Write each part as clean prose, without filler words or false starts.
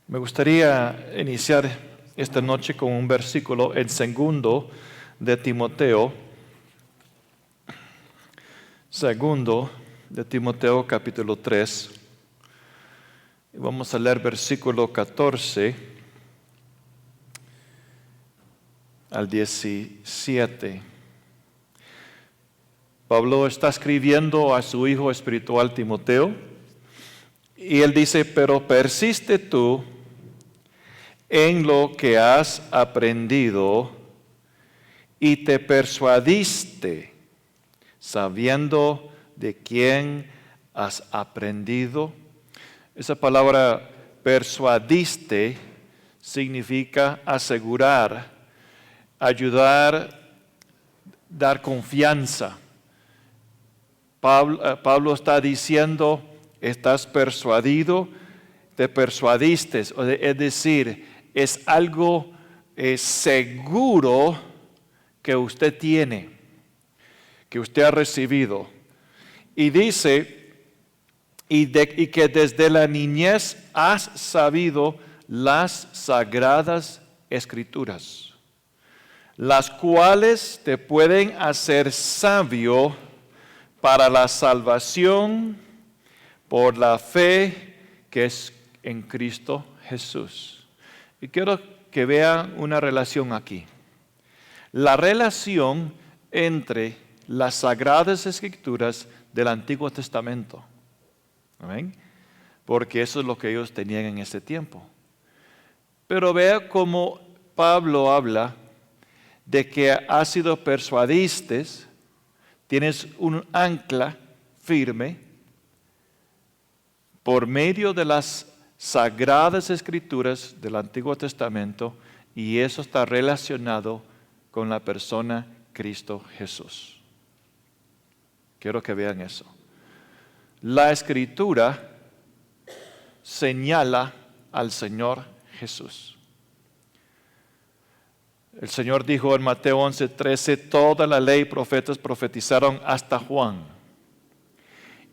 Me gustaría iniciar esta noche con un versículo en 2 de Timoteo. 2 de Timoteo capítulo 3. Y vamos a leer versículo 14 al 17. Pablo está escribiendo a su hijo espiritual Timoteo y él dice: pero persiste tú en lo que has aprendido y te persuadiste, sabiendo de quién has aprendido. Esa palabra persuadiste significa asegurar, ayudar, dar confianza. Pablo está diciendo: estás persuadido, te persuadiste, es decir, es algo seguro que usted tiene, que usted ha recibido. Y dice, y que desde la niñez has sabido las sagradas escrituras, las cuales te pueden hacer sabio para la salvación por la fe que es en Cristo Jesús. Y quiero que vean una relación aquí. La relación entre las Sagradas Escrituras del Antiguo Testamento. ¿Amén? Porque eso es lo que ellos tenían en ese tiempo. Pero vea cómo Pablo habla de que has sido persuadiste, tienes un ancla firme por medio de las Sagradas Escrituras del Antiguo Testamento, y eso está relacionado con la persona Cristo Jesús. Quiero que vean eso. La Escritura señala al Señor Jesús. El Señor dijo en Mateo 11:13, toda la ley y profetas profetizaron hasta Juan.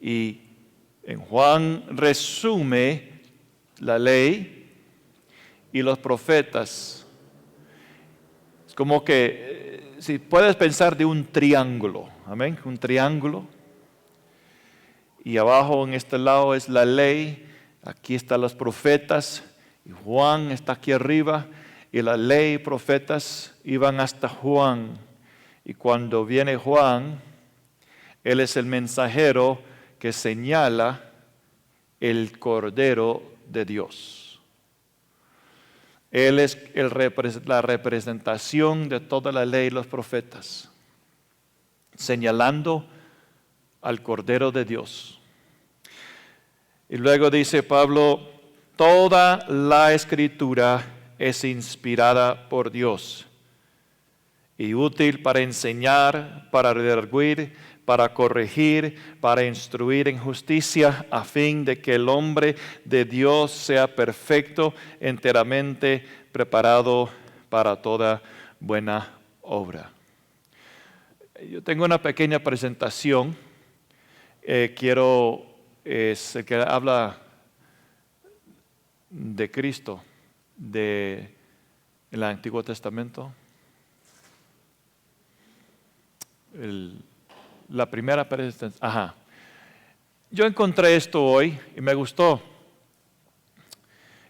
Y en Juan resume la ley y los profetas. Es como que, si puedes pensar de un triángulo, amén, un triángulo. Y abajo en este lado es la ley, aquí están los profetas, y Juan está aquí arriba, y la ley y profetas iban hasta Juan. Y cuando viene Juan, él es el mensajero que señala el Cordero de Dios. Él es la representación de toda la ley y los profetas, señalando al Cordero de Dios. Y luego dice Pablo, toda la Escritura es inspirada por Dios y útil para enseñar, para redarguir, para corregir, para instruir en justicia, a fin de que el hombre de Dios sea perfecto, enteramente preparado para toda buena obra. Yo tengo una pequeña presentación. Es el que habla de Cristo, del Antiguo Testamento. La primera presentación. Yo encontré esto hoy y me gustó.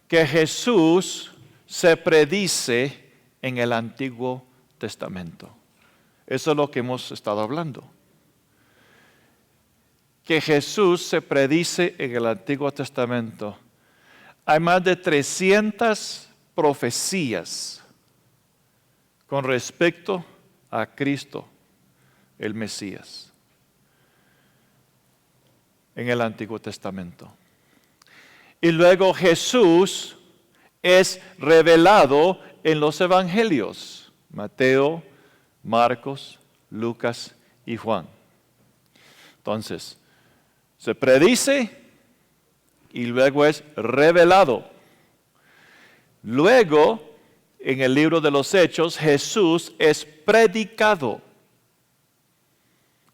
Que Jesús se predice en el Antiguo Testamento. Eso es lo que hemos estado hablando. Que Jesús se predice en el Antiguo Testamento. Hay más de 300 profecías con respecto a Cristo, el Mesías, en el Antiguo Testamento. Y luego Jesús es revelado en los evangelios, Mateo, Marcos, Lucas y Juan. Entonces, se predice y luego es revelado. Luego, en el libro de los Hechos, Jesús es predicado.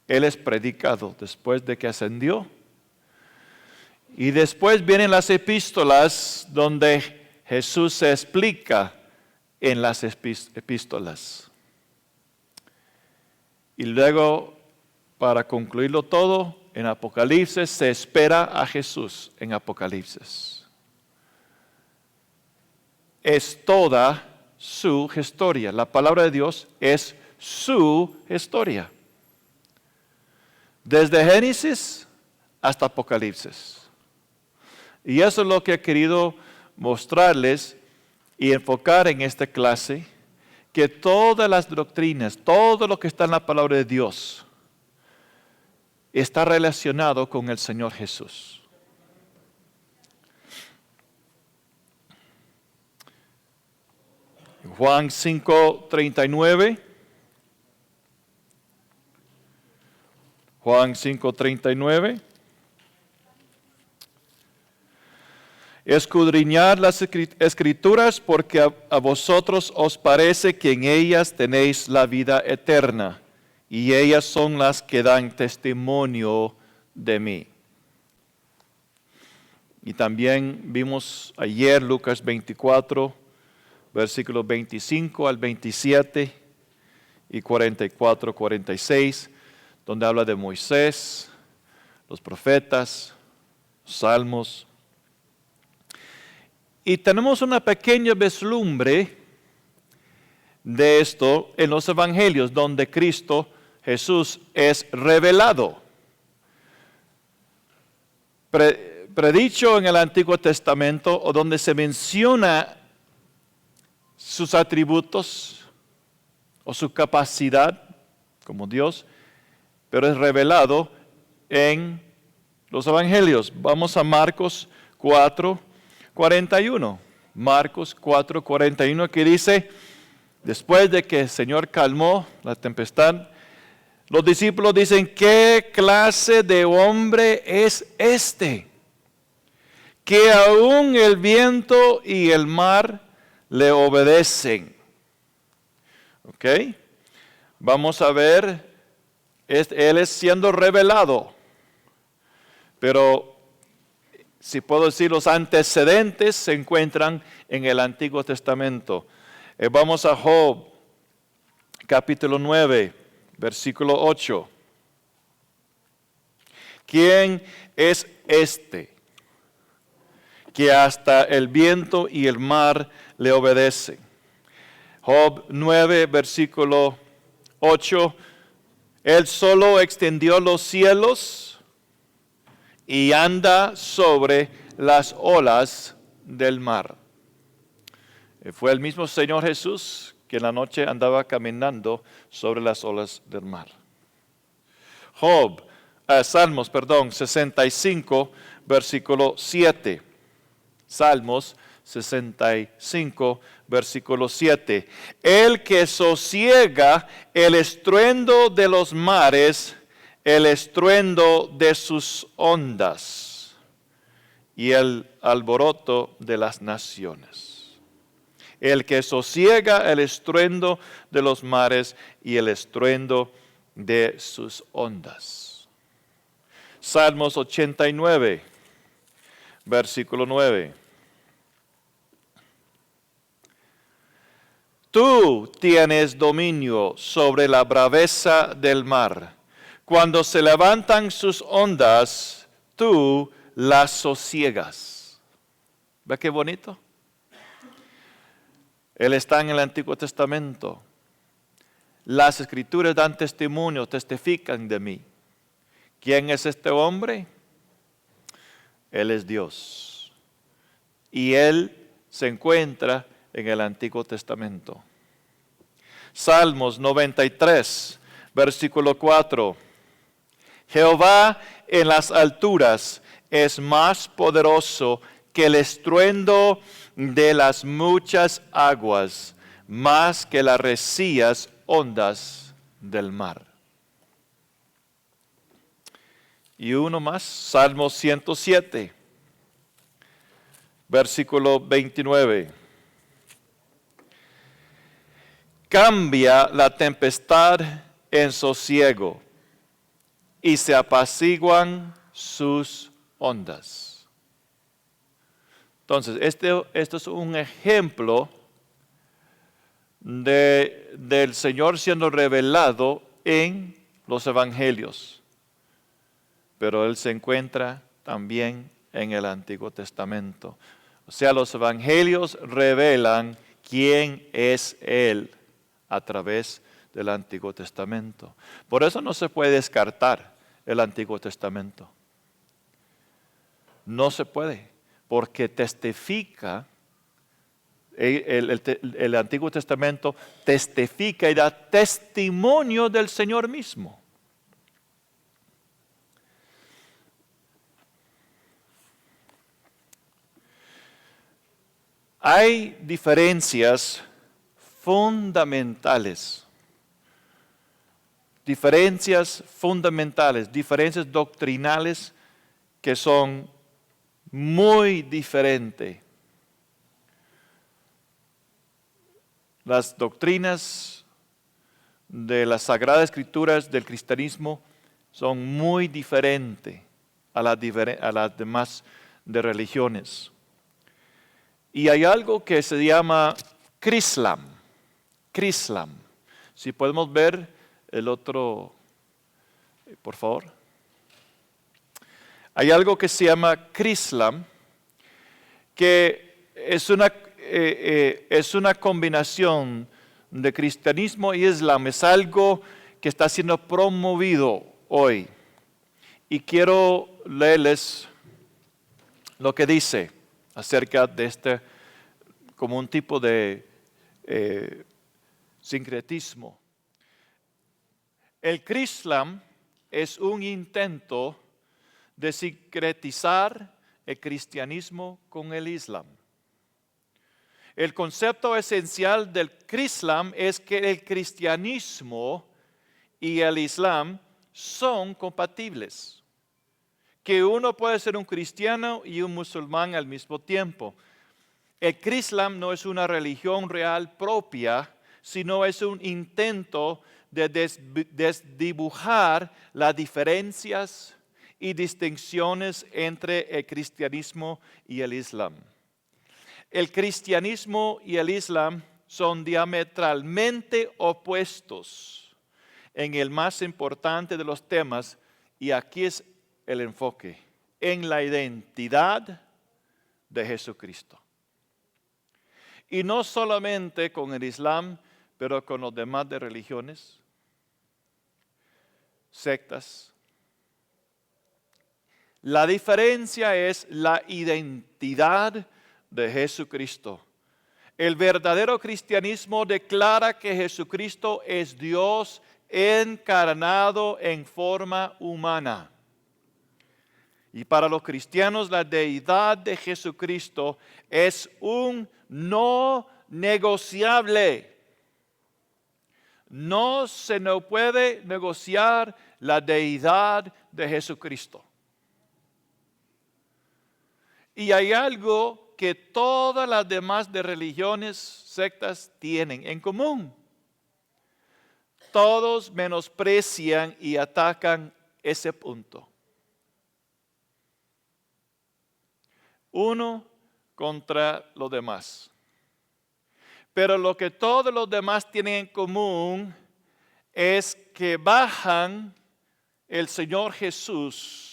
Él es predicado después de que ascendió. Y después vienen las epístolas donde Jesús se explica en las epístolas. Y luego, para concluirlo todo, en Apocalipsis se espera a Jesús en Apocalipsis. Es toda su historia. La palabra de Dios es su historia. Desde Génesis hasta Apocalipsis. Y eso es lo que he querido mostrarles y enfocar en esta clase, que todas las doctrinas, todo lo que está en la palabra de Dios, está relacionado con el Señor Jesús. Juan 5:39. Juan 5:39. Escudriñad las escrituras porque a vosotros os parece que en ellas tenéis la vida eterna y ellas son las que dan testimonio de mí. Y también vimos ayer Lucas 24, versículos 25 al 27 y 44, 46, donde habla de Moisés, los profetas, salmos. Y tenemos una pequeña vislumbre de esto en los evangelios, donde Cristo Jesús es revelado. Predicho en el Antiguo Testamento, o donde se menciona sus atributos o su capacidad como Dios, pero es revelado en los evangelios. Vamos a Marcos 4:41. Marcos 4:41, que dice: después de que el Señor calmó la tempestad, los discípulos dicen: ¿qué clase de hombre es este? Que aún el viento y el mar le obedecen. ¿Ok? Vamos a ver, Él es siendo revelado. Pero, si puedo decir, los antecedentes se encuentran en el Antiguo Testamento. Vamos a Job, capítulo 9, versículo 8. ¿Quién es este que hasta el viento y el mar le obedecen? Job 9, versículo 8. Él solo extendió los cielos y anda sobre las olas del mar. Fue el mismo Señor Jesús que en la noche andaba caminando sobre las olas del mar. Salmos 65, versículo 7. Salmos 65, versículo 7. El que sosiega el estruendo de los mares, el estruendo de sus ondas y el alboroto de las naciones. El que sosiega el estruendo de los mares y el estruendo de sus ondas. Salmos 89, versículo 9. Tú tienes dominio sobre la braveza del mar. Cuando se levantan sus ondas, tú las sosiegas. ¿Ve qué bonito? Él está en el Antiguo Testamento. Las Escrituras dan testimonio, testifican de mí. ¿Quién es este hombre? Él es Dios. Y Él se encuentra en el Antiguo Testamento. Salmos 93, versículo 4. Jehová en las alturas es más poderoso que el estruendo de las muchas aguas, más que las recias ondas del mar. Y uno más, Salmo 107, versículo 29. Cambia la tempestad en sosiego y se apaciguan sus ondas. Entonces, esto es un ejemplo del Señor siendo revelado en los evangelios, pero Él se encuentra también en el Antiguo Testamento. O sea, los evangelios revelan quién es Él a través del Antiguo Testamento. Por eso no se puede descartar el Antiguo Testamento. No se puede, porque testifica, el Antiguo Testamento testifica y da testimonio del Señor mismo. Hay diferencias fundamentales, diferencias doctrinales que son muy diferentes. Las doctrinas de las Sagradas Escrituras del cristianismo son muy diferentes a las demás de religiones. Y hay algo que se llama Crislam. Si podemos ver el otro, por favor. Hay algo que se llama Crislam, que es una combinación de cristianismo y islam. Es algo que está siendo promovido hoy. Y quiero leerles lo que dice acerca de este, como un tipo de sincretismo. El Crislam es un intento de sincretizar el cristianismo con el islam. El concepto esencial del Crislam es que el cristianismo y el islam son compatibles, que uno puede ser un cristiano y un musulmán al mismo tiempo. El Crislam no es una religión real propia, sino es un intento de desdibujar las diferencias y distinciones entre el cristianismo y el islam. El cristianismo y el islam son diametralmente opuestos en el más importante de los temas, y aquí es el enfoque, en la identidad de Jesucristo. Y no solamente con el islam, pero con los demás de religiones, sectas. La diferencia es la identidad de Jesucristo. El verdadero cristianismo declara que Jesucristo es Dios encarnado en forma humana. Y para los cristianos la deidad de Jesucristo es un no negociable. No se nos puede negociar la deidad de Jesucristo. Y hay algo que todas las demás de religiones, sectas, tienen en común. Todos menosprecian y atacan ese punto. Uno contra los demás. Pero lo que todos los demás tienen en común es que bajan el Señor Jesús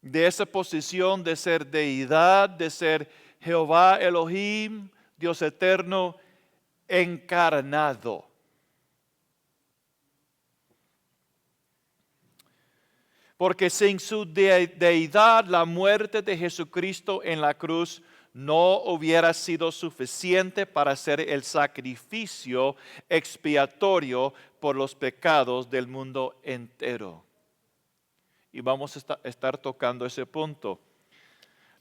de esa posición de ser deidad, de ser Jehová Elohim, Dios eterno, encarnado. Porque sin su deidad, la muerte de Jesucristo en la cruz no hubiera sido suficiente para hacer el sacrificio expiatorio por los pecados del mundo entero. Y vamos a estar tocando ese punto.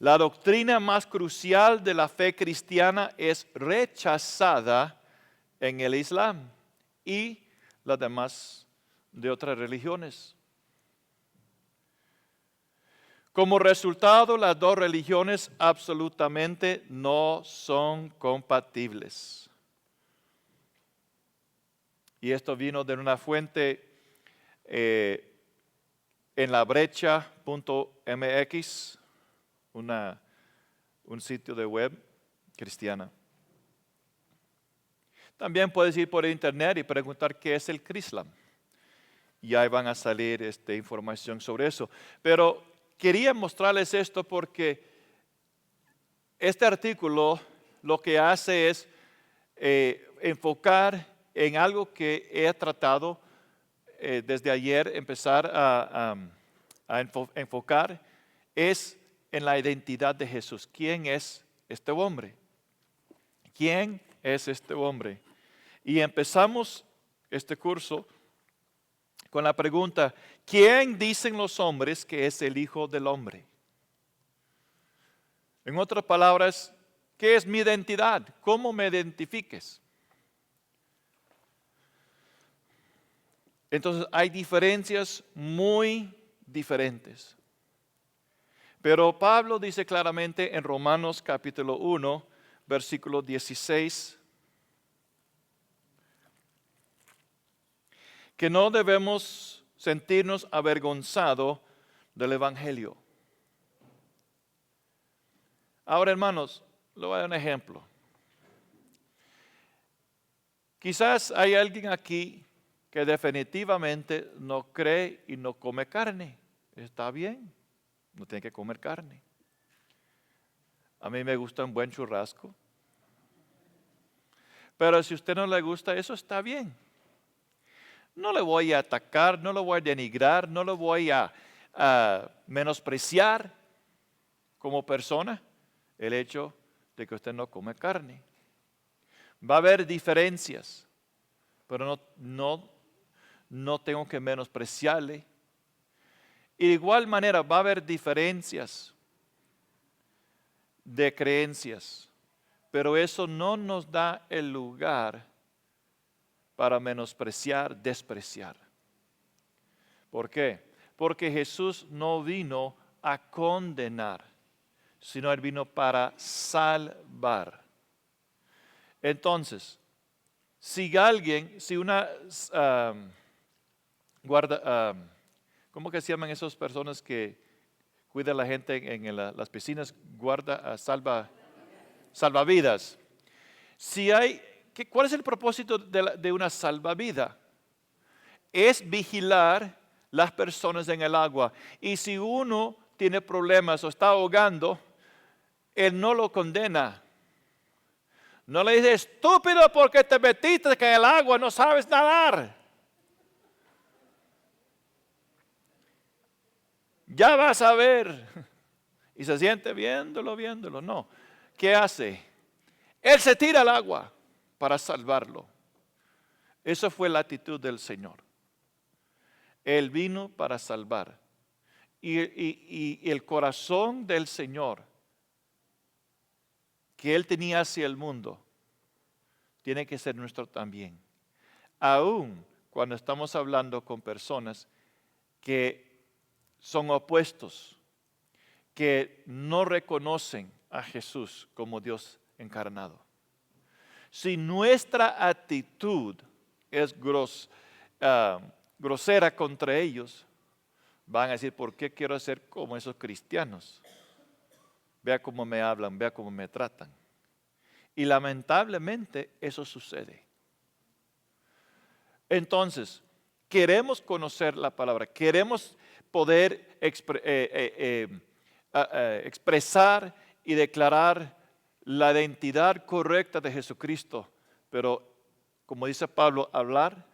La doctrina más crucial de la fe cristiana es rechazada en el Islam y las demás de otras religiones. Como resultado, las dos religiones absolutamente no son compatibles. Y esto vino de una fuente en la brecha.mx, una un sitio de web cristiana. También puedes ir por internet y preguntar qué es el Crislam. Y ahí van a salir información sobre eso. Pero quería mostrarles esto porque este artículo lo que hace es enfocar en algo que he tratado desde ayer, empezar a enfocar, es en la identidad de Jesús. ¿Quién es este hombre? ¿Quién es este hombre? Y empezamos este curso con la pregunta, ¿quién dicen los hombres que es el Hijo del Hombre? En otras palabras, ¿qué es mi identidad? ¿Cómo me identifiques? Entonces hay diferencias muy diferentes. Pero Pablo dice claramente en Romanos capítulo 1, versículo 16, que no debemos sentirnos avergonzados del Evangelio. Ahora, hermanos, le voy a dar un ejemplo. Quizás hay alguien aquí que definitivamente no cree y no come carne. Está bien, no tiene que comer carne. A mí me gusta un buen churrasco. Pero si a usted no le gusta, eso está bien. No le voy a atacar, no lo voy a denigrar, no lo voy a menospreciar como persona el hecho de que usted no come carne. Va a haber diferencias, pero no tengo que menospreciarle. Y de igual manera va a haber diferencias de creencias, pero eso no nos da el lugar para menospreciar, despreciar. ¿Por qué? Porque Jesús no vino a condenar, sino Él vino para salvar. Entonces, si una ¿cómo que se llaman esas personas que cuidan a la gente en las piscinas? Salvavidas. ¿Cuál es el propósito de una salvavidas? Es vigilar las personas en el agua. Y si uno tiene problemas o está ahogando, Él no lo condena. No le dice, estúpido, porque te metiste en el agua, no sabes nadar. Ya vas a ver. Y se siente viéndolo. No. ¿Qué hace? Él se tira al agua para salvarlo. Esa fue la actitud del Señor. Él vino para salvar. Y el corazón del Señor que Él tenía hacia el mundo tiene que ser nuestro también. Aún cuando estamos hablando con personas que son opuestos, que no reconocen a Jesús como Dios encarnado. Si nuestra actitud es grosera contra ellos, van a decir, ¿por qué quiero ser como esos cristianos? Vea cómo me hablan, vea cómo me tratan. Y lamentablemente eso sucede. Entonces, queremos conocer la palabra, queremos poder expresar y declarar la identidad correcta de Jesucristo, pero como dice Pablo, hablar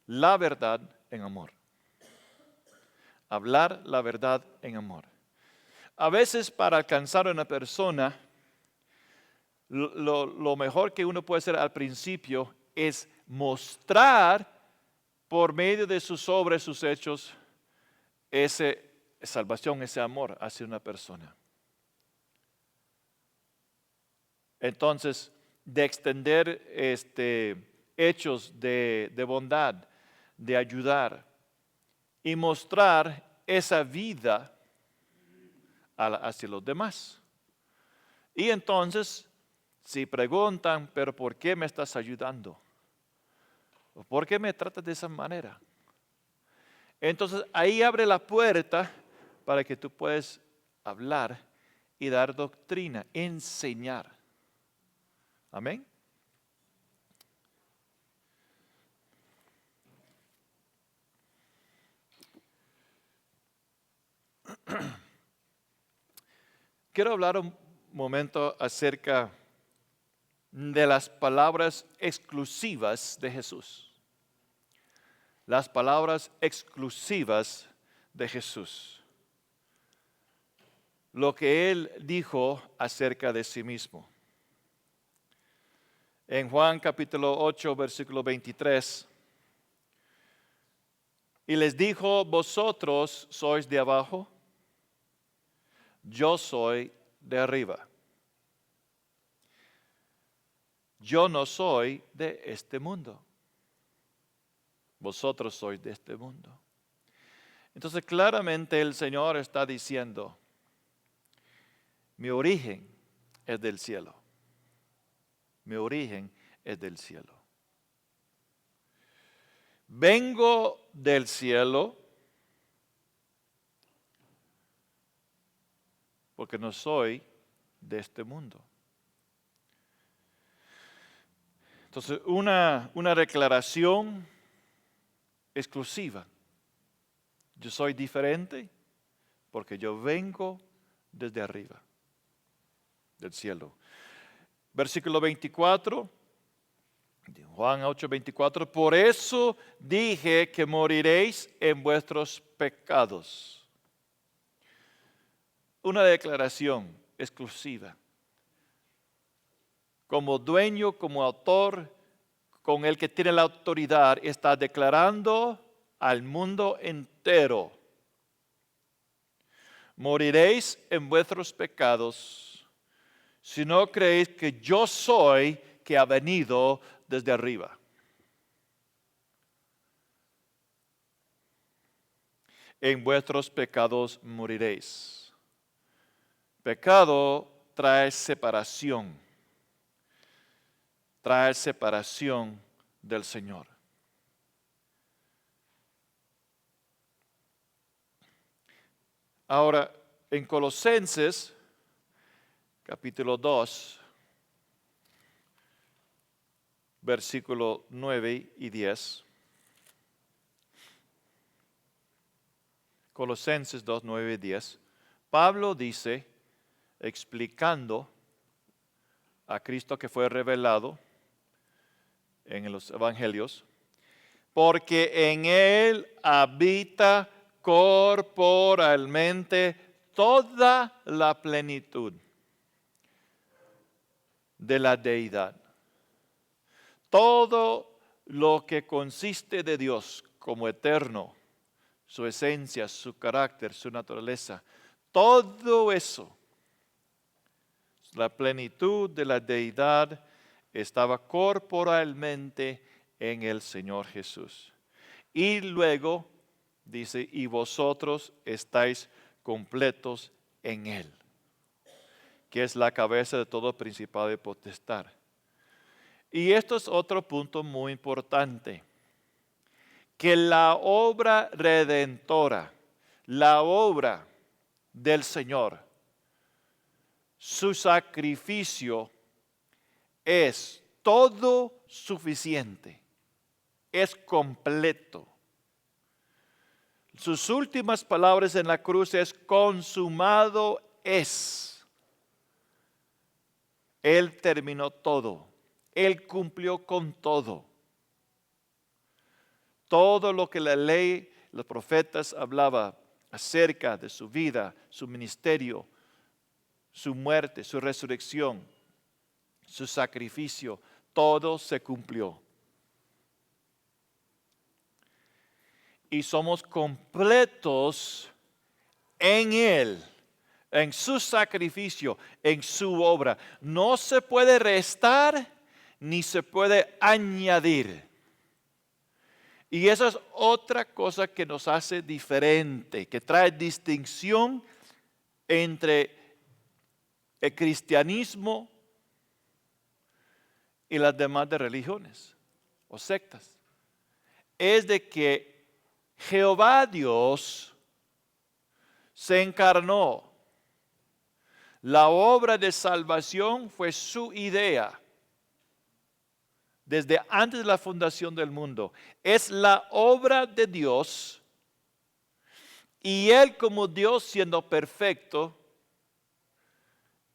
la verdad en amor. Hablar la verdad en amor. A veces para alcanzar a una persona, lo mejor que uno puede hacer al principio es mostrar por medio de sus obras, sus hechos, esa salvación, ese amor hacia una persona. Entonces, de extender hechos de bondad, de ayudar y mostrar esa vida hacia los demás. Y entonces, si preguntan, ¿pero por qué me estás ayudando? ¿Por qué me tratas de esa manera? Entonces, ahí abre la puerta para que tú puedas hablar y dar doctrina, enseñar. Amén. Quiero hablar un momento acerca de las palabras exclusivas de Jesús. Las palabras exclusivas de Jesús. Lo que Él dijo acerca de sí mismo. En Juan capítulo 8, versículo 23, y les dijo, vosotros sois de abajo, yo soy de arriba. Yo no soy de este mundo. Vosotros sois de este mundo. Entonces claramente el Señor está diciendo, mi origen es del cielo. Mi origen es del cielo. Vengo del cielo porque no soy de este mundo. Entonces, una declaración exclusiva. Yo soy diferente porque yo vengo desde arriba, del cielo. Versículo 24, de Juan 8, 24. Por eso dije que moriréis en vuestros pecados. Una declaración exclusiva. Como dueño, como autor, con el que tiene la autoridad, está declarando al mundo entero: moriréis en vuestros pecados si no creéis que yo soy que ha venido desde arriba. En vuestros pecados moriréis. Pecado trae separación. Trae separación del Señor. Ahora, en Colosenses, capítulo 2, versículo 9 y 10. Colosenses 2, 9 y 10. Pablo dice, explicando a Cristo que fue revelado en los evangelios, porque en Él habita corporalmente toda la plenitud de la deidad. Todo lo que consiste de Dios como eterno, su esencia, su carácter, su naturaleza, todo eso, la plenitud de la deidad, estaba corporalmente en el Señor Jesús. Y luego dice, y vosotros estáis completos en Él, que es la cabeza de todo principado y potestad. Y esto es otro punto muy importante, que la obra redentora, la obra del Señor, su sacrificio es todo suficiente, es completo. Sus últimas palabras en la cruz es consumado es. Él terminó todo. Él cumplió con todo. Todo lo que la ley, los profetas hablaba acerca de su vida, su ministerio, su muerte, su resurrección, su sacrificio, todo se cumplió. Y somos completos en Él, en su sacrificio, en su obra. No se puede restar ni se puede añadir. Y esa es otra cosa que nos hace diferente, que trae distinción entre el cristianismo y las demás de religiones o sectas. Es de que Jehová Dios se encarnó, La obra de salvación fue su idea desde antes de la fundación del mundo. Es la obra de Dios y Él, como Dios siendo perfecto,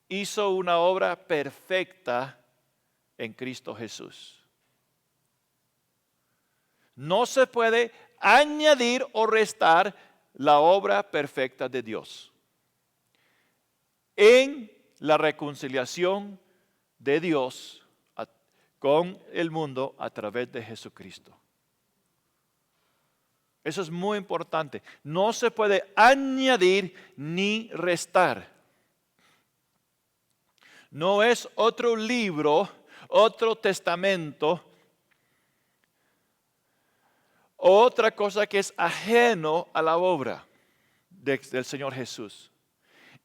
hizo una obra perfecta en Cristo Jesús. No se puede añadir o restar la obra perfecta de Dios en la reconciliación de Dios con el mundo a través de Jesucristo. Eso es muy importante. No se puede añadir ni restar. No es otro libro, otro testamento, otra cosa que es ajeno a la obra del Señor Jesús.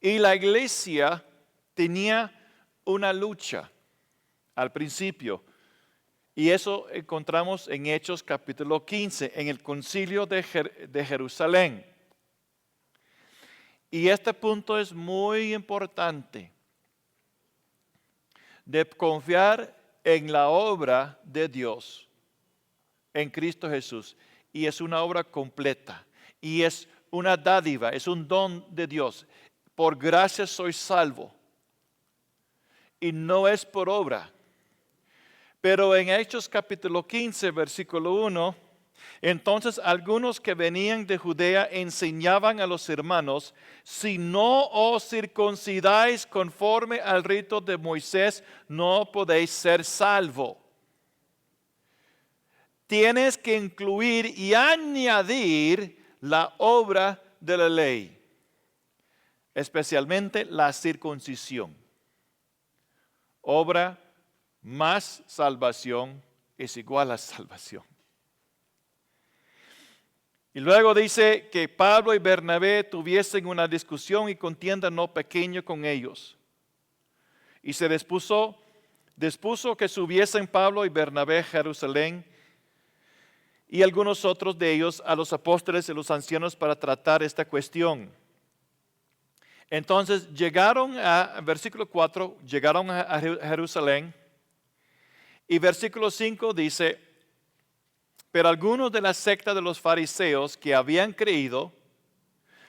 Y la iglesia tenía una lucha al principio. Y eso encontramos en Hechos capítulo 15, en el concilio de Jerusalén. Y este punto es muy importante, de confiar en la obra de Dios, en Cristo Jesús. Y es una obra completa. Y es una dádiva, es un don de Dios. Por gracia soy salvo. Y no es por obra. Pero en Hechos capítulo 15, versículo 1, entonces algunos que venían de Judea enseñaban a los hermanos, si no os circuncidáis conforme al rito de Moisés, no podéis ser salvo. Tienes que incluir y añadir la obra de la ley, especialmente la circuncisión. Obra más salvación es igual a salvación. Y luego dice que Pablo y Bernabé tuviesen una discusión y contienda no pequeña con ellos. Y se dispuso que subiesen Pablo y Bernabé a Jerusalén y algunos otros de ellos a los apóstoles y los ancianos para tratar esta cuestión. Entonces versículo 4, llegaron a Jerusalén y versículo 5 dice, pero algunos de la secta de los fariseos que habían creído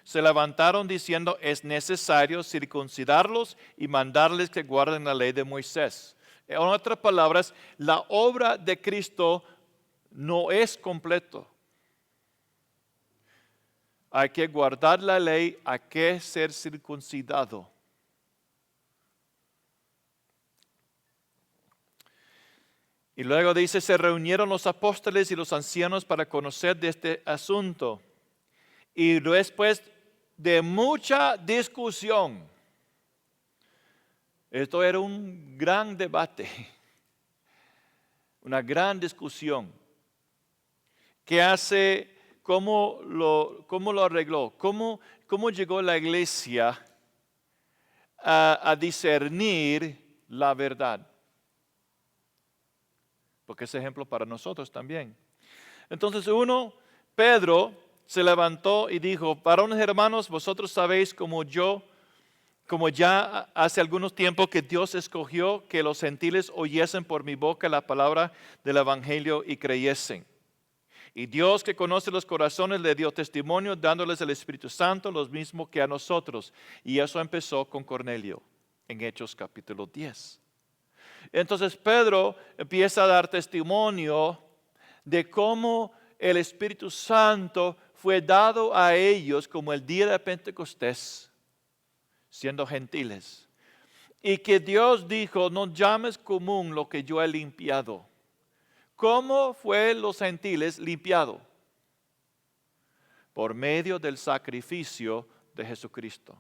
se levantaron diciendo, es necesario circuncidarlos y mandarles que guarden la ley de Moisés. En otras palabras, la obra de Cristo no es completo. Hay que guardar la ley, hay que ser circuncidado. Y luego dice, se reunieron los apóstoles y los ancianos para conocer de este asunto. Y después de mucha discusión, esto era un gran debate, una gran discusión. ¿Qué hace? ¿Cómo lo arregló? ¿Cómo llegó la iglesia a discernir la verdad? Porque es ejemplo para nosotros también. Entonces Pedro se levantó y dijo, varones hermanos, vosotros sabéis como ya hace algunos tiempos que Dios escogió que los gentiles oyesen por mi boca la palabra del evangelio y creyesen. Y Dios que conoce los corazones le dio testimonio dándoles el Espíritu Santo, los mismos que a nosotros. Y eso empezó con Cornelio en Hechos capítulo 10. Entonces Pedro empieza a dar testimonio de cómo el Espíritu Santo fue dado a ellos como el día de Pentecostés, siendo gentiles. Y que Dios dijo, no llames común lo que yo he limpiado. ¿Cómo fue los gentiles limpiado? Por medio del sacrificio de Jesucristo.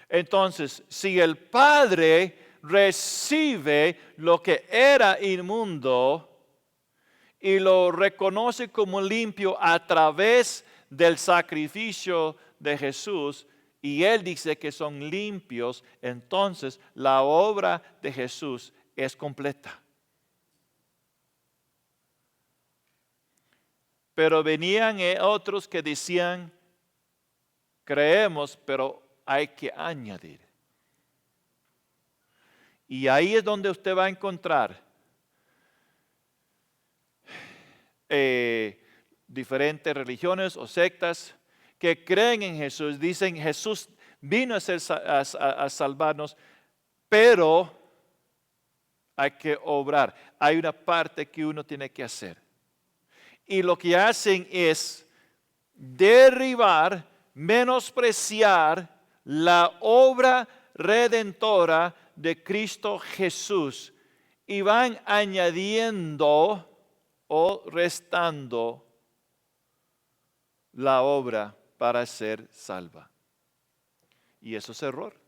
Entonces, si el Padre recibe lo que era inmundo y lo reconoce como limpio a través del sacrificio de Jesús, y Él dice que son limpios, entonces la obra de Jesús es completa. Pero venían otros que decían, creemos, pero hay que añadir. Y ahí es donde usted va a encontrar diferentes religiones o sectas que creen en Jesús, dicen Jesús vino a salvarnos, pero hay que obrar. Hay una parte que uno tiene que hacer. Y lo que hacen es derribar, menospreciar la obra redentora de Cristo Jesús y van añadiendo o restando la obra para ser salva. Y eso es error.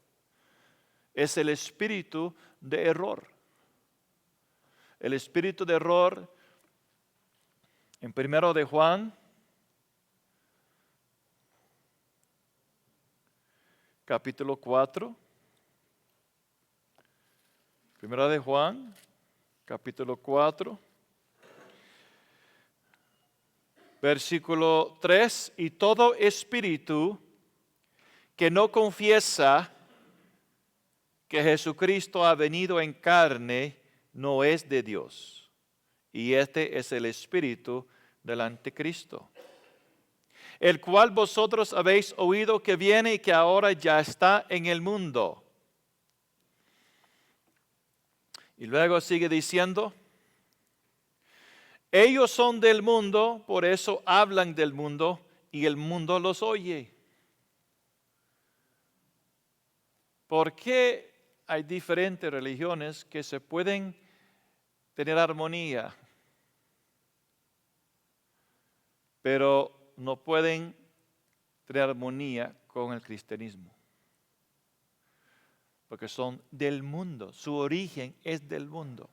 Es el espíritu de error. El espíritu de error en 1 de Juan, capítulo 4. 1 de Juan, capítulo 4. Versículo 3, y todo espíritu que no confiesa que Jesucristo ha venido en carne no es de Dios. Y este es el espíritu del anticristo, el cual vosotros habéis oído que viene y que ahora ya está en el mundo. Y luego sigue diciendo, ellos son del mundo, por eso hablan del mundo y el mundo los oye. ¿Por qué hay diferentes religiones que se pueden tener armonía, pero no pueden tener armonía con el cristianismo? Porque son del mundo, su origen es del mundo.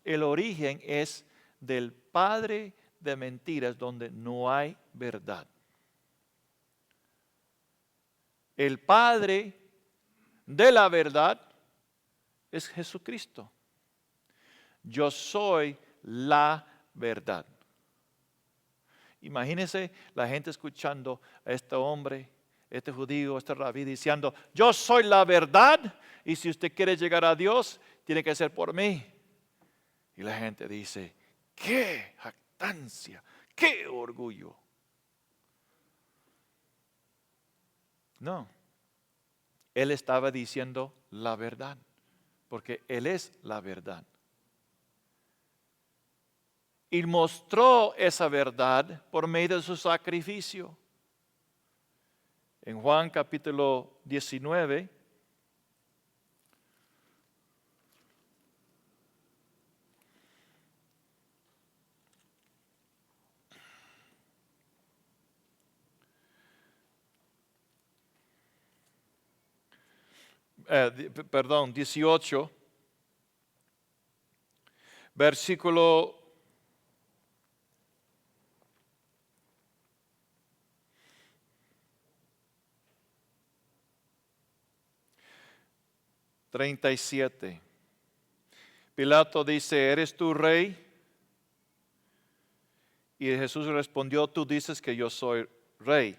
El origen es del padre de mentiras donde no hay verdad. El padre de la verdad es Jesucristo. Yo soy la verdad. Imagínense la gente escuchando a este hombre, este judío, este rabí diciendo, yo soy la verdad y si usted quiere llegar a Dios, tiene que ser por mí. Y la gente dice, ¡qué jactancia! ¡Qué orgullo! No, él estaba diciendo la verdad, porque él es la verdad. Y mostró esa verdad por medio de su sacrificio. En Juan capítulo 19, perdón, 18, versículo 37. Pilato dice, ¿eres tú rey? Y Jesús respondió, tú dices que yo soy rey.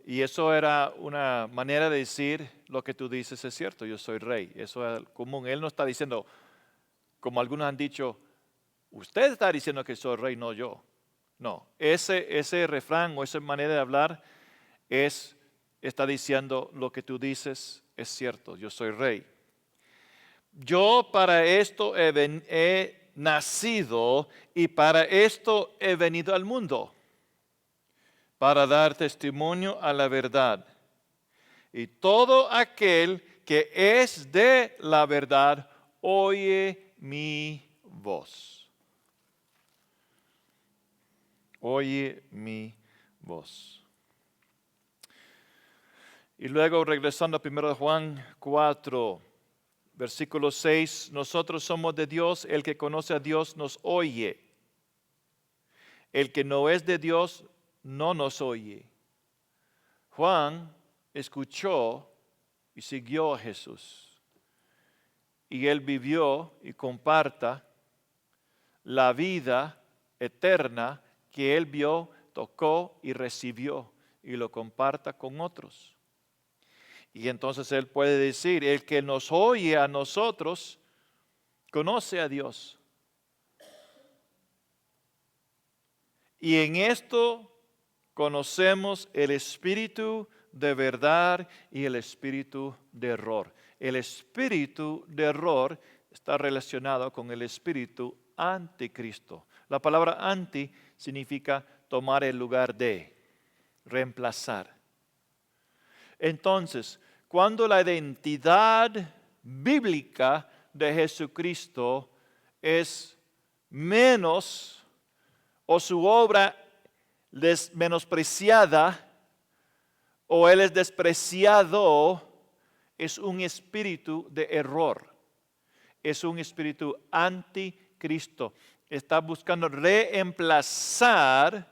Y eso era una manera de decir, lo que tú dices es cierto, yo soy rey. Eso es común. Él no está diciendo, como algunos han dicho, usted está diciendo que soy rey, no yo. No, ese refrán o esa manera de hablar está diciendo, lo que tú dices es cierto, yo soy rey. Yo para esto he nacido y para esto he venido al mundo, para dar testimonio a la verdad. Y todo aquel que es de la verdad, oye mi voz. Oye mi voz. Y luego regresando a 1 Juan 4, versículo 6, nosotros somos de Dios, el que conoce a Dios nos oye. El que no es de Dios no nos oye. Juan escuchó y siguió a Jesús. Y él vivió y comparta la vida eterna que él vio, tocó y recibió y lo comparta con otros. Y entonces Él puede decir, el que nos oye a nosotros, conoce a Dios. Y en esto conocemos el espíritu de verdad y el espíritu de error. El espíritu de error está relacionado con el espíritu anticristo. La palabra anti significa tomar el lugar de, reemplazar. Entonces, cuando la identidad bíblica de Jesucristo es menos o su obra menospreciada o Él es despreciado, es un espíritu de error, es un espíritu anticristo. Está buscando reemplazar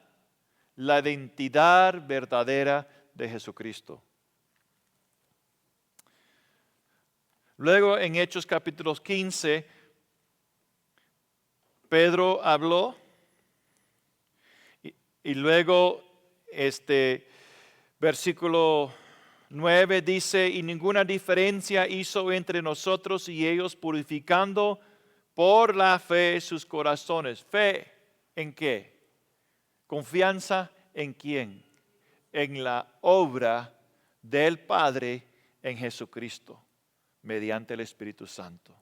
la identidad verdadera de Jesucristo. Luego en Hechos capítulo 15, Pedro habló y luego versículo 9 dice, y ninguna diferencia hizo entre nosotros y ellos, purificando por la fe sus corazones. ¿Fe en qué? Confianza en quién? En la obra del Padre en Jesucristo, mediante el Espíritu Santo.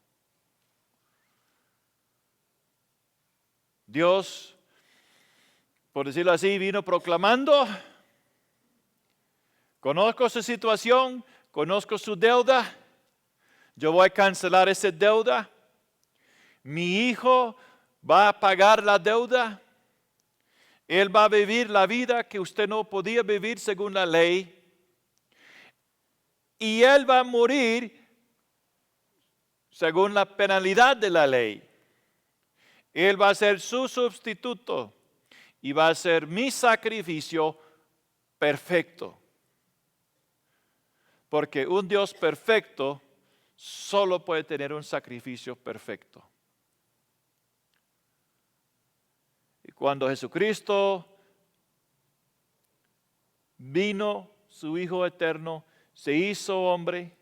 Dios, por decirlo así, vino proclamando, conozco su situación, conozco su deuda, yo voy a cancelar esa deuda, mi hijo va a pagar la deuda, él va a vivir la vida que usted no podía vivir según la ley, y él va a morir según la penalidad de la ley. Él va a ser su sustituto y va a ser mi sacrificio perfecto. Porque un Dios perfecto solo puede tener un sacrificio perfecto. Y cuando Jesucristo vino, su Hijo eterno, se hizo hombre,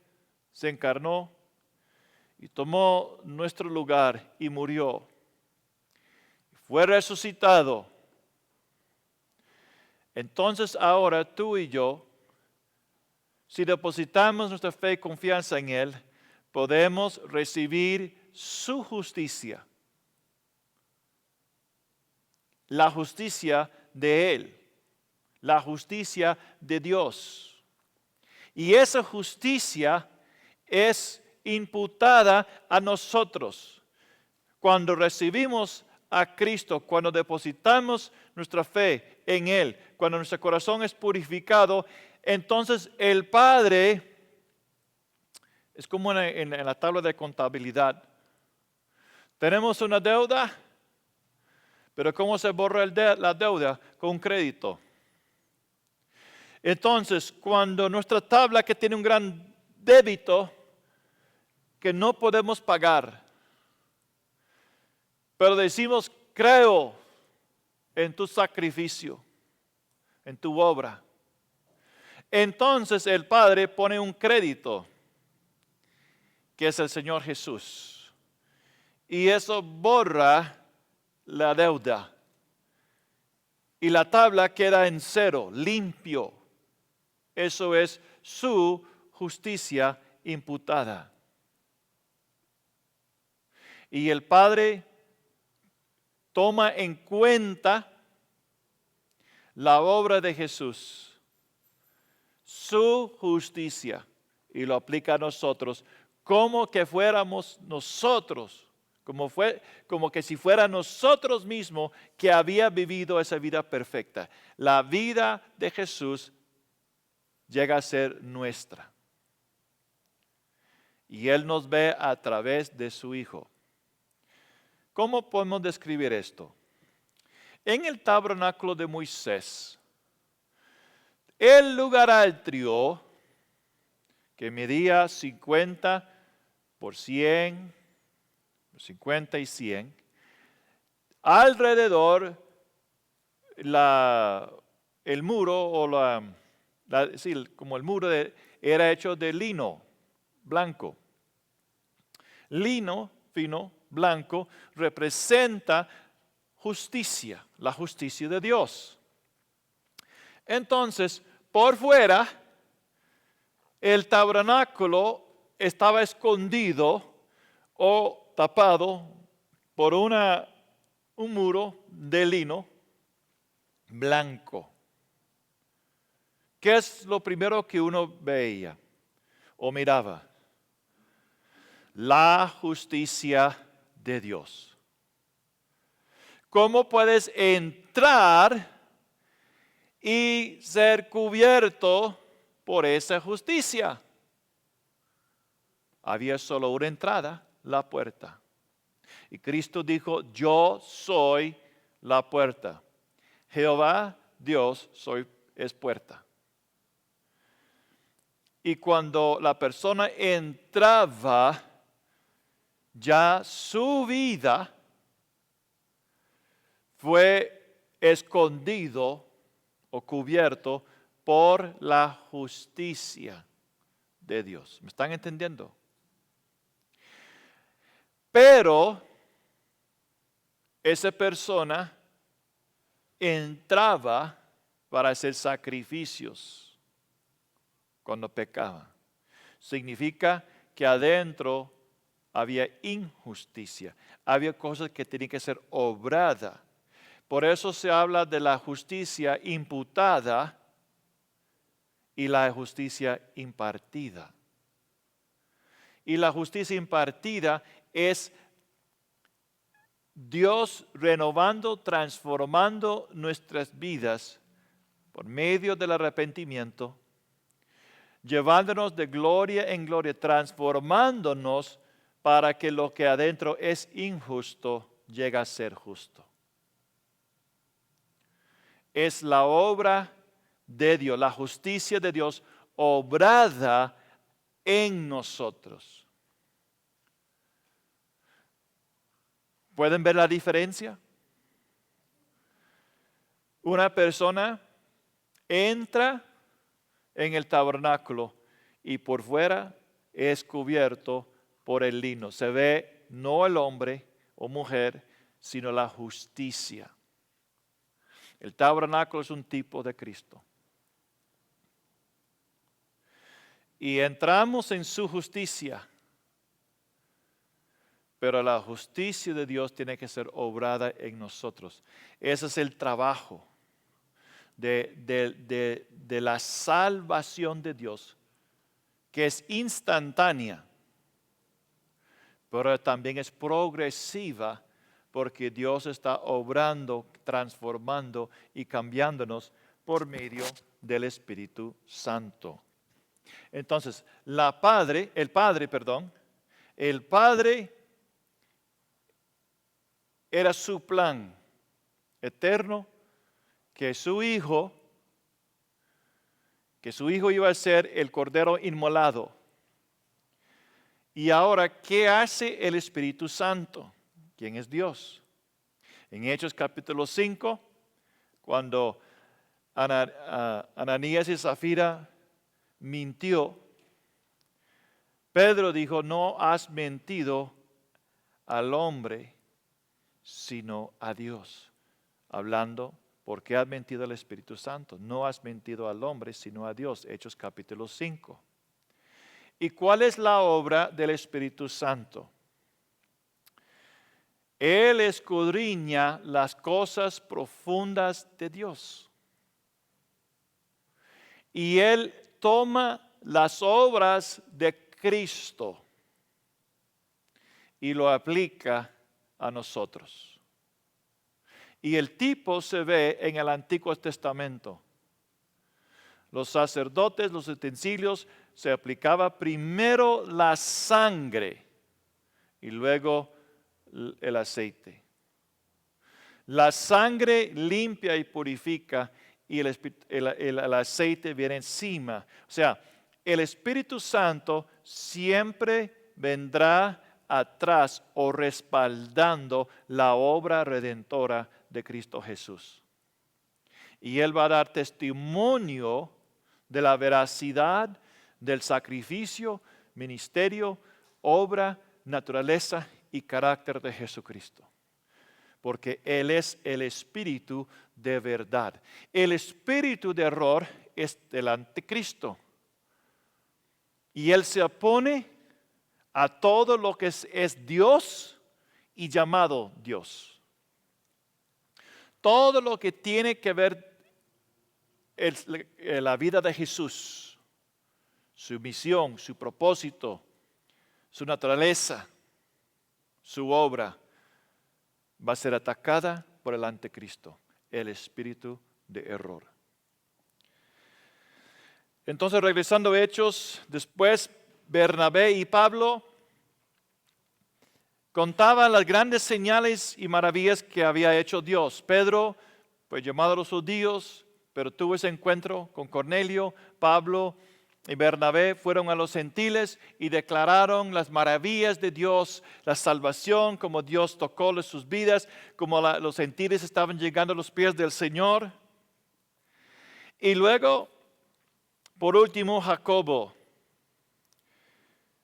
se encarnó y tomó nuestro lugar y murió. Fue resucitado. Entonces ahora tú y yo, si depositamos nuestra fe y confianza en Él, podemos recibir su justicia. La justicia de Él. La justicia de Dios. Y esa justicia es imputada a nosotros. Cuando recibimos a Cristo, cuando depositamos nuestra fe en Él, cuando nuestro corazón es purificado, entonces el Padre es como en la tabla de contabilidad. Tenemos una deuda, pero ¿cómo se borra la deuda? Con un crédito. Entonces, cuando nuestra tabla que tiene un gran débito que no podemos pagar, pero decimos, creo en tu sacrificio, en tu obra. Entonces el Padre pone un crédito, que es el Señor Jesús. Y eso borra la deuda. Y la tabla queda en cero, limpio. Eso es su justicia imputada. Y el Padre toma en cuenta la obra de Jesús, su justicia, y lo aplica a nosotros, como que fuéramos nosotros, como que si fuera nosotros mismos que había vivido esa vida perfecta. La vida de Jesús llega a ser nuestra. Y Él nos ve a través de su Hijo. ¿Cómo podemos describir esto? En el tabernáculo de Moisés, el lugar atrio, que medía 50 por 100, 50 y 100, alrededor el muro o la sí, como el muro era hecho de lino blanco. Lino fino, blanco, representa justicia, la justicia de Dios. Entonces, por fuera, el tabernáculo estaba escondido o tapado por un muro de lino blanco. ¿Qué es lo primero que uno veía o miraba? La justicia de Dios. ¿Cómo puedes entrar y ser cubierto por esa justicia? Había solo una entrada, la puerta. Y Cristo dijo, yo soy la puerta. Jehová, Dios, es puerta. Y cuando la persona entraba, ya su vida fue escondido o cubierto por la justicia de Dios. ¿Me están entendiendo? Pero esa persona entraba para hacer sacrificios cuando pecaba. Significa que adentro había injusticia, había cosas que tenían que ser obradas. Por eso se habla de la justicia imputada y la justicia impartida. Y la justicia impartida es Dios renovando, transformando nuestras vidas por medio del arrepentimiento, llevándonos de gloria en gloria, transformándonos para que lo que adentro es injusto llegue a ser justo. Es la obra de Dios, la justicia de Dios obrada en nosotros. ¿Pueden ver la diferencia? Una persona entra en el tabernáculo y por fuera es cubierto por el lino. Se ve no el hombre o mujer, sino la justicia. El tabernáculo es un tipo de Cristo. Y entramos en su justicia. Pero la justicia de Dios tiene que ser obrada en nosotros. Ese es el trabajo de la salvación de Dios, que es instantánea, pero también es progresiva, porque Dios está obrando, transformando y cambiándonos por medio del Espíritu Santo. Entonces, el Padre era su plan eterno, que su hijo iba a ser el Cordero inmolado. Y ahora, ¿qué hace el Espíritu Santo? ¿Quién es Dios? En Hechos capítulo 5, cuando Ananías y Zafira mintió, Pedro dijo, no has mentido al hombre, sino a Dios. Hablando, ¿por qué has mentido al Espíritu Santo? No has mentido al hombre, sino a Dios. Hechos capítulo 5. ¿Y cuál es la obra del Espíritu Santo? Él escudriña las cosas profundas de Dios. Y Él toma las obras de Cristo y lo aplica a nosotros. Y el tipo se ve en el Antiguo Testamento. Los sacerdotes, los utensilios, se aplicaba primero la sangre y luego el aceite. La sangre limpia y purifica y el aceite viene encima. O sea, el Espíritu Santo siempre vendrá atrás o respaldando la obra redentora de Cristo Jesús. Y Él va a dar testimonio de la veracidad del sacrificio, ministerio, obra, naturaleza y carácter de Jesucristo. Porque Él es el Espíritu de verdad. El espíritu de error es del anticristo. Y Él se opone a todo lo que es Dios y llamado Dios. Todo lo que tiene que ver la vida de Jesús, su misión, su propósito, su naturaleza, su obra, va a ser atacada por el anticristo, el espíritu de error. Entonces, regresando a Hechos, después Bernabé y Pablo contaban las grandes señales y maravillas que había hecho Dios. Pedro, pues llamado a los judíos, pero tuvo ese encuentro con Cornelio. Pablo y Bernabé fueron a los gentiles y declararon las maravillas de Dios, la salvación, como Dios tocó sus vidas, como los gentiles estaban llegando a los pies del Señor. Y luego, por último, Jacobo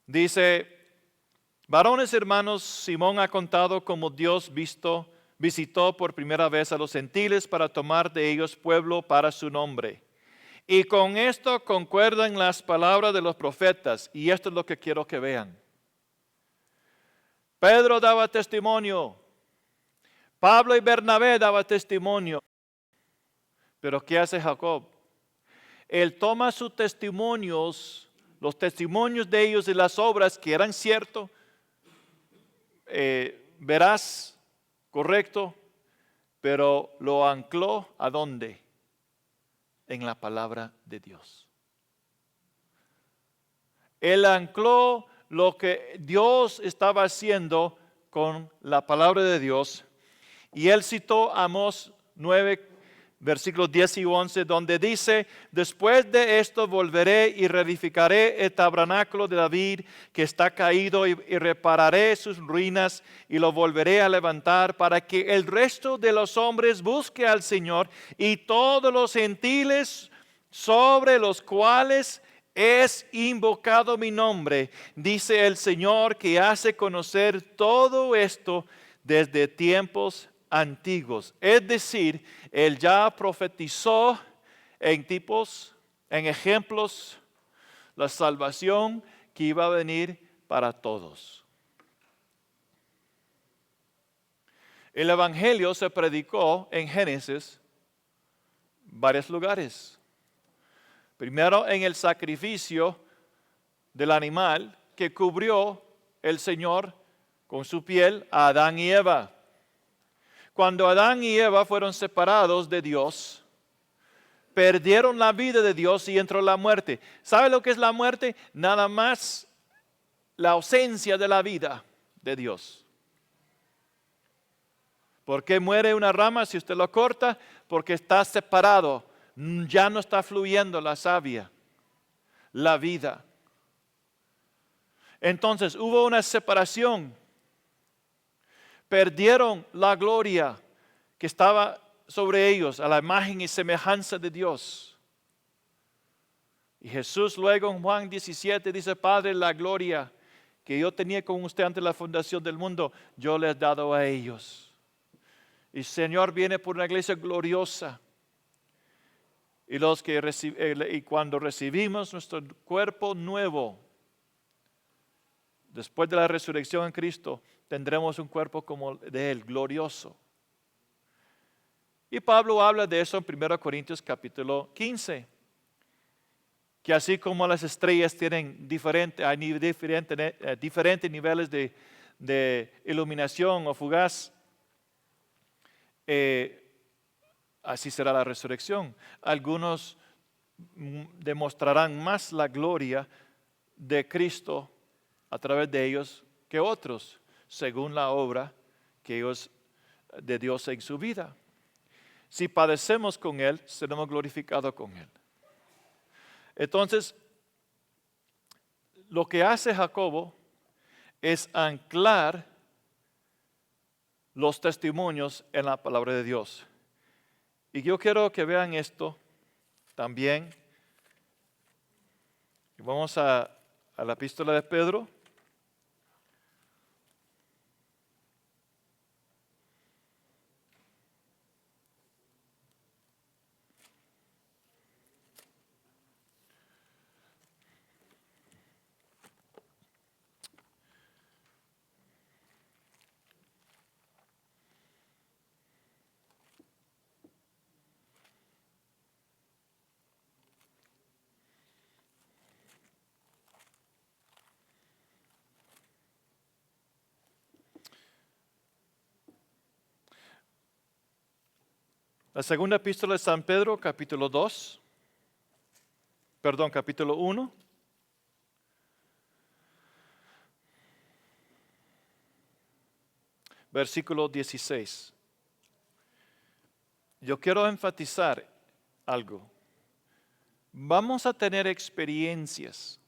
dice: varones hermanos, Simón ha contado cómo Dios visitó por primera vez a los gentiles para tomar de ellos pueblo para su nombre. Y con esto concuerdan las palabras de los profetas, y esto es lo que quiero que vean. Pedro daba testimonio, Pablo y Bernabé daban testimonio, pero ¿qué hace Jacob? Él toma sus testimonios, los testimonios de ellos y las obras que eran ciertos, veraz, correcto, pero lo ancló ¿a dónde? En la palabra de Dios. Él ancló lo que Dios estaba haciendo con la palabra de Dios. Y él citó Amós 9, versículos 10 y 11, donde dice: después de esto volveré y reedificaré el tabernáculo de David que está caído y repararé sus ruinas y lo volveré a levantar para que el resto de los hombres busque al Señor y todos los gentiles sobre los cuales es invocado mi nombre, dice el Señor, que hace conocer todo esto desde tiempos antiguos. Es decir, Él ya profetizó en tipos, en ejemplos, la salvación que iba a venir para todos. El Evangelio se predicó en Génesis varios lugares. Primero en el sacrificio del animal que cubrió el Señor con su piel a Adán y Eva. Cuando Adán y Eva fueron separados de Dios, perdieron la vida de Dios y entró la muerte. ¿Sabe lo que es la muerte? Nada más la ausencia de la vida de Dios. ¿Por qué muere una rama si usted lo corta? Porque está separado. Ya no está fluyendo la savia, la vida. Entonces hubo una separación. Perdieron la gloria que estaba sobre ellos, a la imagen y semejanza de Dios. Y Jesús luego en Juan 17 dice: Padre, la gloria que yo tenía con usted antes de la fundación del mundo, yo les he dado a ellos. Y el Señor viene por una iglesia gloriosa. Y cuando recibimos nuestro cuerpo nuevo, después de la resurrección en Cristo, tendremos un cuerpo como de Él, glorioso. Y Pablo habla de eso en 1 Corintios capítulo 15. Que así como las estrellas tienen diferentes niveles de iluminación o fugaz, así será la resurrección. Algunos demostrarán más la gloria de Cristo a través de ellos que otros, según la obra de Dios en su vida. Si padecemos con Él, seremos glorificados con Él. Entonces, lo que hace Jacobo es anclar los testimonios en la palabra de Dios. Y yo quiero que vean esto también Vamos a la epístola de Pedro. La segunda epístola de San Pedro, capítulo 1, versículo 16. Yo quiero enfatizar algo. Vamos a tener experiencias,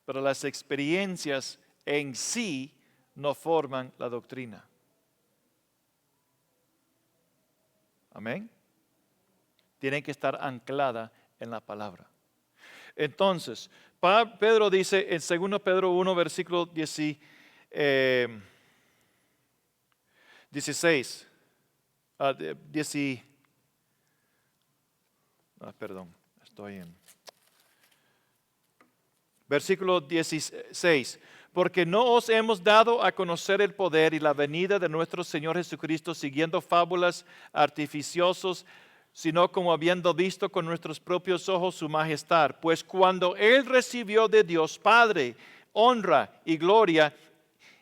pero las experiencias en sí no forman la doctrina. Amén. Tienen que estar anclada en la palabra. Entonces, Pedro dice en 2 Pedro 1, versículo 16, versículo 16. Porque no os hemos dado a conocer el poder y la venida de nuestro Señor Jesucristo siguiendo fábulas artificiosos, sino como habiendo visto con nuestros propios ojos su majestad. Pues cuando Él recibió de Dios Padre honra y gloria,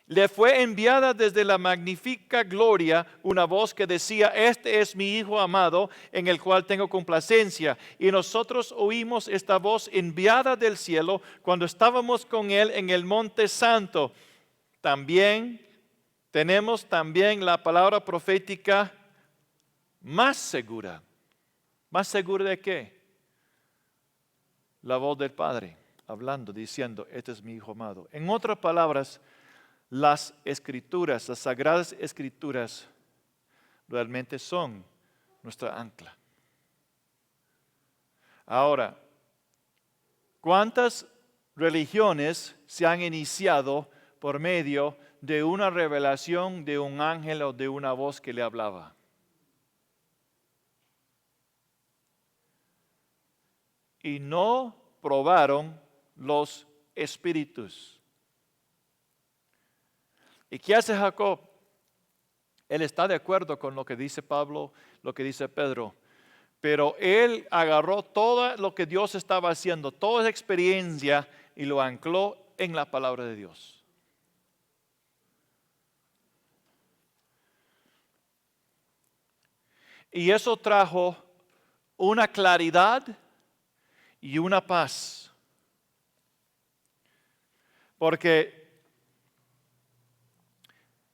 le fue enviada desde la magnífica gloria una voz que decía: este es mi Hijo amado, en el cual tengo complacencia. Y nosotros oímos esta voz enviada del cielo cuando estábamos con Él en el Monte Santo. También tenemos la palabra profética más segura. ¿Más segura de qué? La voz del Padre hablando, diciendo: este es mi Hijo amado. En otras palabras, las escrituras, las sagradas escrituras, realmente son nuestra ancla. Ahora, ¿cuántas religiones se han iniciado por medio de una revelación de un ángel o de una voz que le hablaba? Y no probaron los espíritus. ¿Y qué hace Jacob? Él está de acuerdo con lo que dice Pablo, lo que dice Pedro, pero él agarró todo lo que Dios estaba haciendo, toda esa experiencia, y lo ancló en la palabra de Dios. Y eso trajo una claridad y una paz. Porque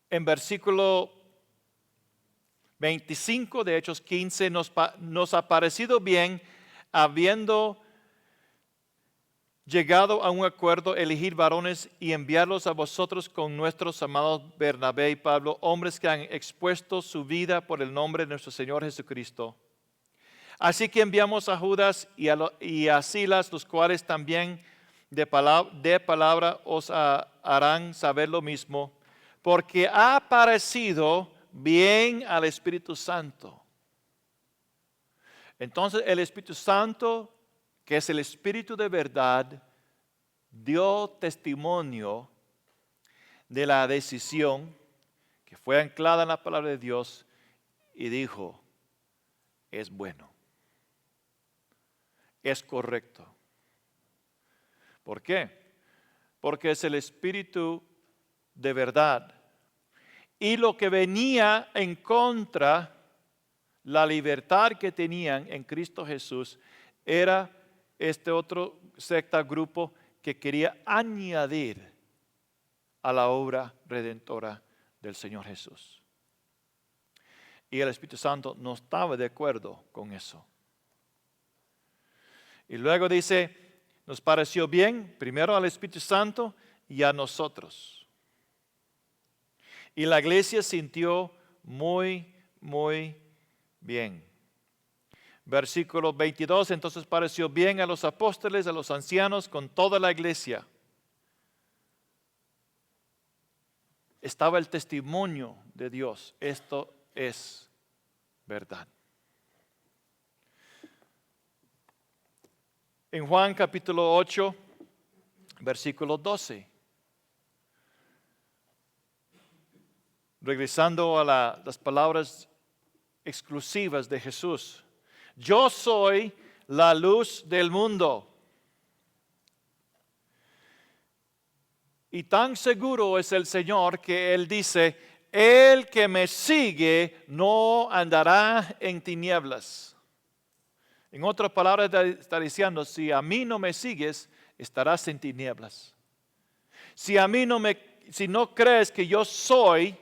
en versículo 25 de Hechos 15 nos ha parecido bien, habiendo llegado a un acuerdo, elegir varones y enviarlos a vosotros con nuestros amados Bernabé y Pablo, hombres que han expuesto su vida por el nombre de nuestro Señor Jesucristo. Así que enviamos a Judas y a Silas, los cuales también de palabra os harán saber lo mismo, porque ha parecido bien al Espíritu Santo. Entonces el Espíritu Santo, que es el Espíritu de verdad, dio testimonio de la decisión que fue anclada en la palabra de Dios y dijo: es bueno, es correcto. ¿Por qué? Porque es el Espíritu de verdad. Y lo que venía en contra, la libertad que tenían en Cristo Jesús, era este otro grupo que quería añadir a la obra redentora del Señor Jesús. Y el Espíritu Santo no estaba de acuerdo con eso. Y luego dice: nos pareció bien, primero al Espíritu Santo y a nosotros. Y la iglesia sintió muy, muy bien. Versículo 22, entonces pareció bien a los apóstoles, a los ancianos, con toda la iglesia. Estaba el testimonio de Dios. Esto es verdad. En Juan capítulo 8, versículo 12. Regresando a las palabras exclusivas de Jesús. Yo soy la luz del mundo. Y tan seguro es el Señor que Él dice, el que me sigue no andará en tinieblas. En otras palabras está diciendo, si a mí no me sigues, estarás en tinieblas. Si no crees que yo soy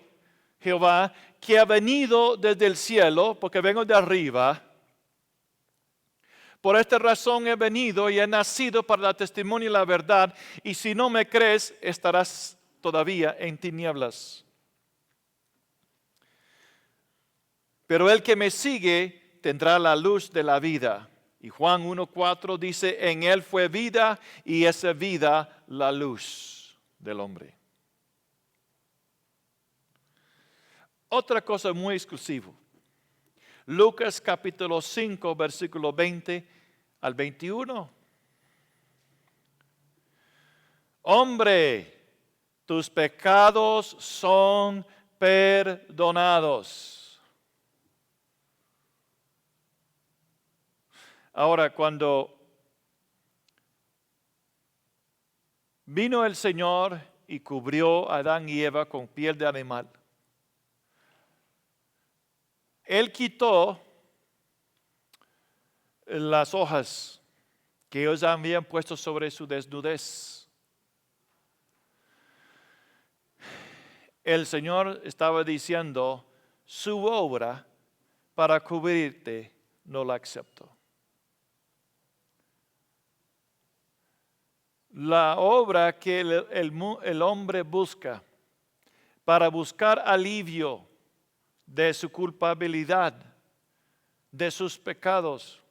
Jehová, que ha venido desde el cielo, porque vengo de arriba, por esta razón he venido y he nacido para dar testimonio y la verdad, y si no me crees, estarás todavía en tinieblas. Pero el que me sigue tendrá la luz de la vida. Y Juan 1:4 dice, en él fue vida y esa vida la luz del hombre. Otra cosa muy exclusiva. Lucas capítulo 5, versículo 20 al 21. Hombre, tus pecados son perdonados. Ahora, cuando vino el Señor y cubrió a Adán y Eva con piel de animal, Él quitó las hojas que ellos habían puesto sobre su desnudez. El Señor estaba diciendo, su obra para cubrirte no la acepto. La obra que el hombre busca para buscar alivio de su culpabilidad, de sus pecados.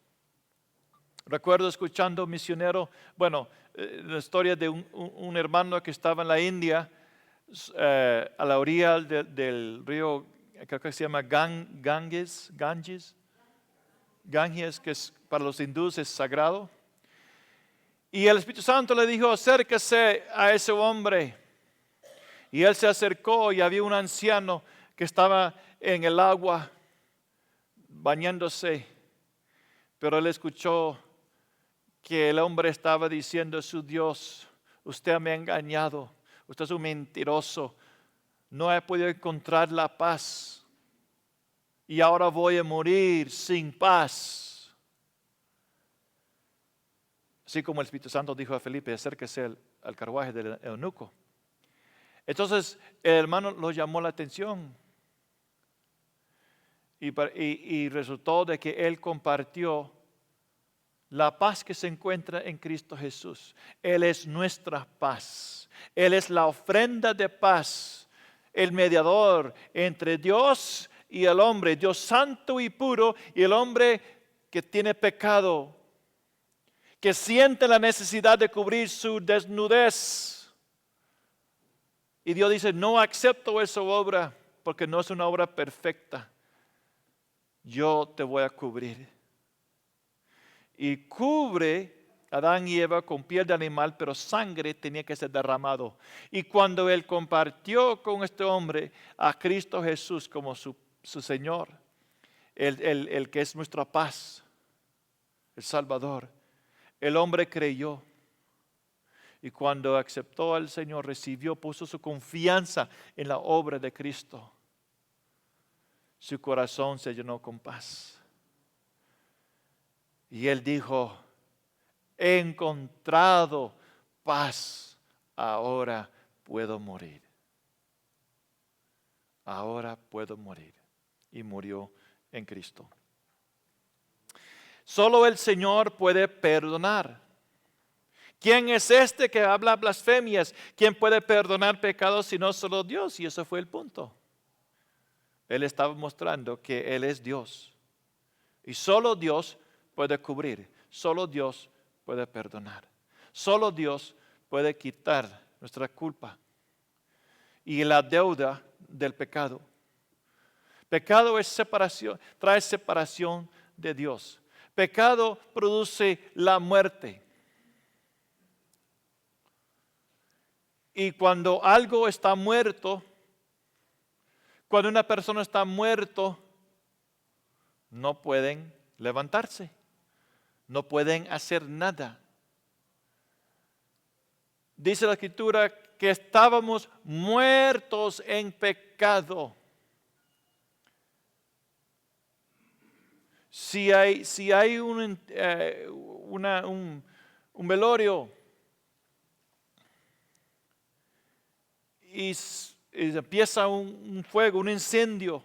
Recuerdo escuchando un misionero, la historia de un hermano que estaba en la India, a la orilla del río, creo que se llama Ganges, que para los hindúes es sagrado. Y el Espíritu Santo le dijo, acérquese a ese hombre. Y él se acercó y había un anciano que estaba en el agua bañándose, pero él escuchó que el hombre estaba diciendo a su Dios, usted me ha engañado, usted es un mentiroso, no he podido encontrar la paz y ahora voy a morir sin paz. Así como el Espíritu Santo dijo a Felipe, acérquese al carruaje del eunuco. Entonces el hermano lo llamó la atención. Y resultó de que él compartió la paz que se encuentra en Cristo Jesús. Él es nuestra paz. Él es la ofrenda de paz, el mediador entre Dios y el hombre, Dios santo y puro, y el hombre que tiene pecado, que siente la necesidad de cubrir su desnudez. Y Dios dice, no acepto esa obra porque no es una obra perfecta. Yo te voy a cubrir. Y cubre a Adán y Eva con piel de animal, pero sangre tenía que ser derramado. Y cuando él compartió con este hombre a Cristo Jesús como su Señor, el que es nuestra paz, el Salvador, el hombre creyó. Y cuando aceptó al Señor, puso su confianza en la obra de Cristo. Su corazón se llenó con paz. Y él dijo, he encontrado paz, ahora puedo morir. Ahora puedo morir. Y murió en Cristo. Solo el Señor puede perdonar. ¿Quién es este que habla blasfemias? ¿Quién puede perdonar pecados sino solo Dios? Y ese fue el punto. Él estaba mostrando que Él es Dios. Y solo Dios puede cubrir, solo Dios puede perdonar, solo Dios puede quitar nuestra culpa y la deuda del pecado. Pecado es separación, trae separación de Dios. Pecado produce la muerte. Y cuando algo está muerto, cuando una persona está muerto, no pueden levantarse, no pueden hacer nada. Dice la Escritura que estábamos muertos en pecado. Si hay un velorio y empieza un fuego, un incendio,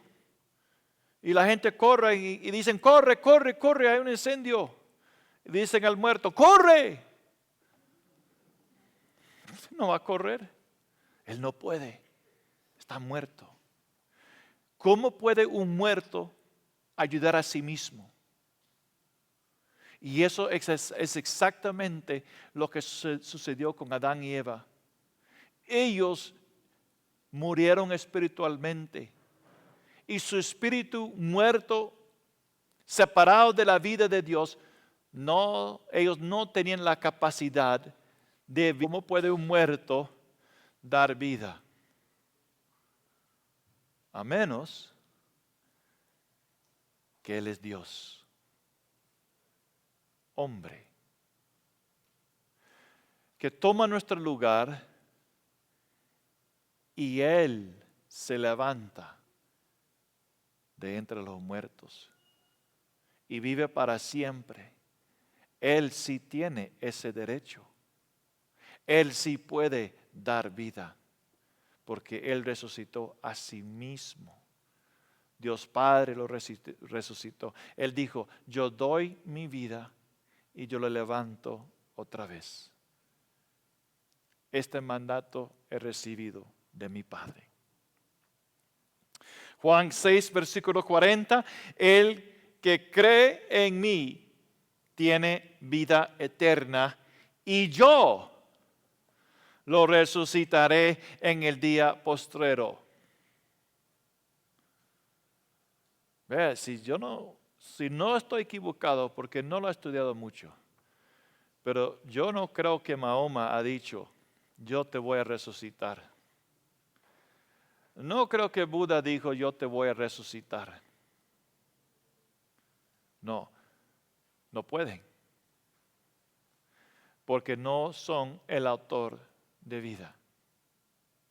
y la gente corre y dicen, corre, corre, corre, hay un incendio. Y dicen al muerto, corre. No va a correr. Él no puede. Está muerto. ¿Cómo puede un muerto ayudar a sí mismo? Y eso es exactamente lo que sucedió con Adán y Eva. Ellos murieron espiritualmente. Y su espíritu muerto, separado de la vida de Dios, ellos no tenían la capacidad de cómo puede un muerto dar vida. A menos que Él es Dios, hombre, que toma nuestro lugar y Él se levanta de entre los muertos y vive para siempre. Él sí tiene ese derecho. Él sí puede dar vida, porque Él resucitó a sí mismo. Dios Padre lo resucitó. Él dijo, yo doy mi vida y yo lo levanto otra vez. Este mandato he recibido de mi Padre. Juan 6, versículo 40, el que cree en mí tiene vida eterna y yo lo resucitaré en el día postrero. Ve, si no estoy equivocado, porque no lo he estudiado mucho, pero yo no creo que Mahoma ha dicho, yo te voy a resucitar. No creo que Buda dijo, yo te voy a resucitar. No pueden. Porque no son el autor de vida,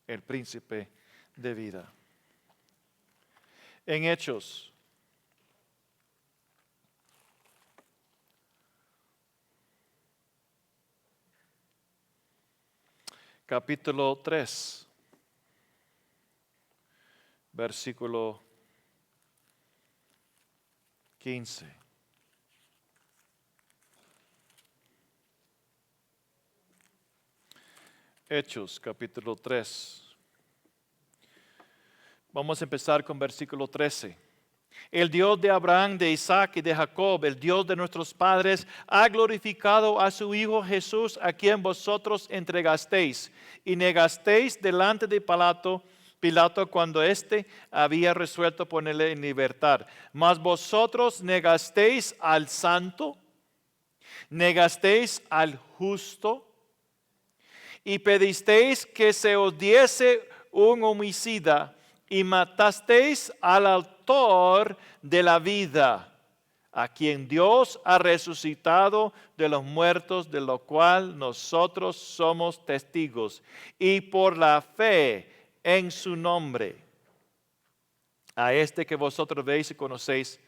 el príncipe de vida. En Hechos, capítulo 3. Versículo 15. Hechos, capítulo 3. Vamos a empezar con versículo 13. El Dios de Abraham, de Isaac y de Jacob, el Dios de nuestros padres, ha glorificado a su Hijo Jesús, a quien vosotros entregasteis y negasteis delante de Pilato cuando éste había resuelto ponerle en libertad. Mas vosotros negasteis al santo, negasteis al justo y pedisteis que se os diese un homicida y matasteis al autor de la vida, a quien Dios ha resucitado de los muertos, de lo cual nosotros somos testigos, y por la fe en su nombre. A este que vosotros veis y conocéis,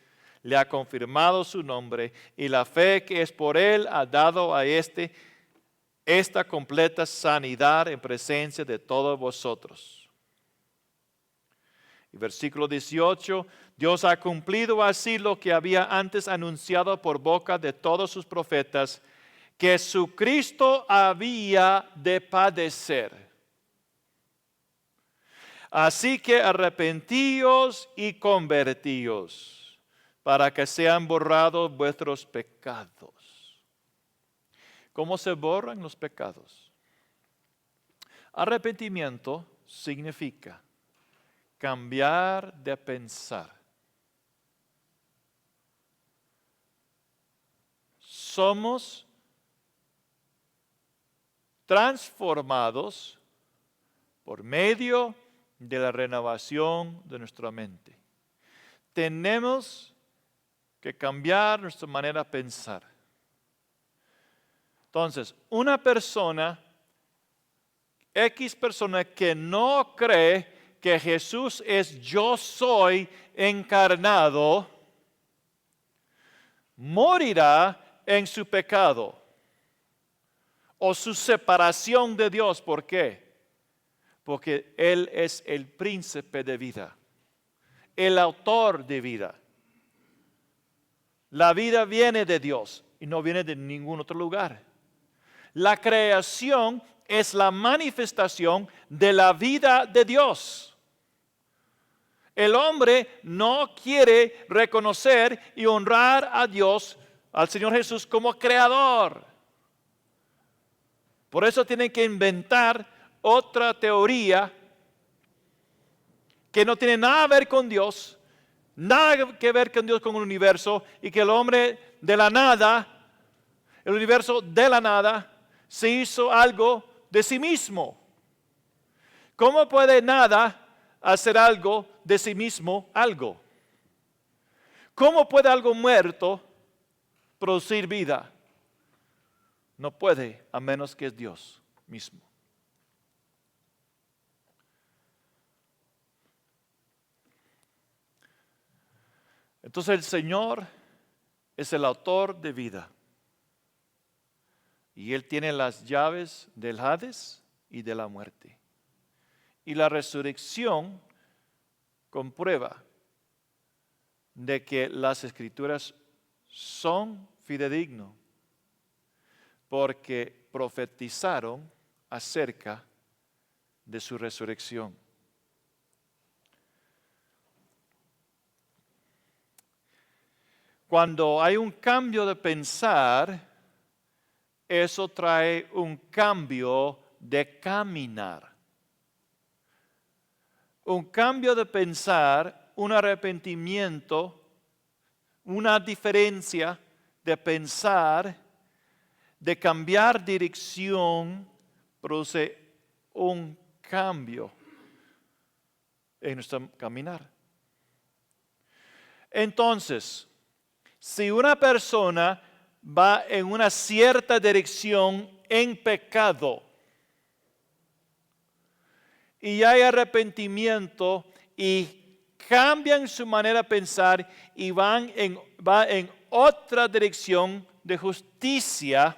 le ha confirmado su nombre, y la fe que es por él ha dado a esta completa sanidad en presencia de todos vosotros. Y versículo 18, Dios ha cumplido así lo que había antes anunciado por boca de todos sus profetas, que su Cristo había de padecer. Así que arrepentíos y convertíos, para que sean borrados vuestros pecados. ¿Cómo se borran los pecados? Arrepentimiento significa cambiar de pensar. Somos transformados por medio de la renovación de nuestra mente. Tenemos que cambiar nuestra manera de pensar. Entonces, una persona, X persona que no cree que Jesús es yo soy encarnado, morirá en su pecado o su separación de Dios. ¿Por qué? Porque Él es el príncipe de vida, el autor de vida. La vida viene de Dios y no viene de ningún otro lugar. La creación es la manifestación de la vida de Dios. El hombre no quiere reconocer y honrar a Dios, al Señor Jesús, como creador. Por eso tienen que inventar otra teoría que no tiene nada que ver con Dios, nada que ver con Dios, con el universo, y que el hombre de la nada, el universo de la nada, se hizo algo de sí mismo. ¿Cómo puede nada hacer algo de sí mismo algo? ¿Cómo puede algo muerto producir vida? No puede, a menos que es Dios mismo. Entonces el Señor es el autor de vida. Y Él tiene las llaves del Hades y de la muerte. Y la resurrección comprueba de que las Escrituras son fidedignas, porque profetizaron acerca de su resurrección. Cuando hay un cambio de pensar, eso trae un cambio de caminar. Un cambio de pensar, un arrepentimiento, una diferencia de pensar, de cambiar dirección, produce un cambio en nuestro caminar. Entonces, si una persona va en una cierta dirección en pecado y hay arrepentimiento y cambian su manera de pensar y va en otra dirección de justicia,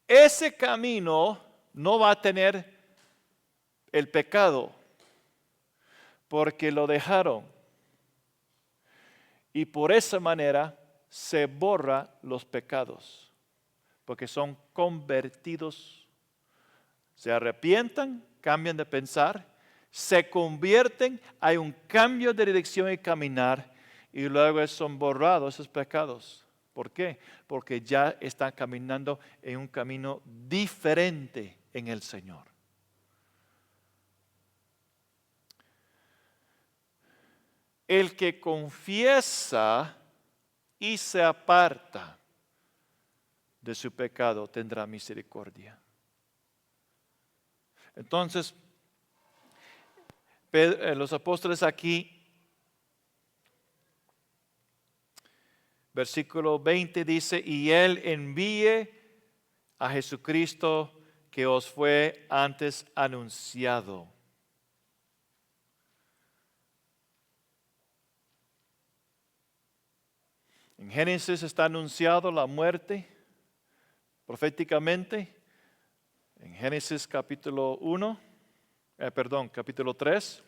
ese camino no va a tener el pecado porque lo dejaron. Y por esa manera se borra los pecados, porque son convertidos. Se arrepientan, cambian de pensar, se convierten, hay un cambio de dirección y caminar, y luego son borrados esos pecados. ¿Por qué? Porque ya están caminando en un camino diferente en el Señor. El que confiesa y se aparta de su pecado tendrá misericordia. Entonces, los apóstoles aquí, versículo 20 dice, y Él envíe a Jesucristo que os fue antes anunciado. En Génesis está anunciado la muerte proféticamente. En Génesis capítulo 3.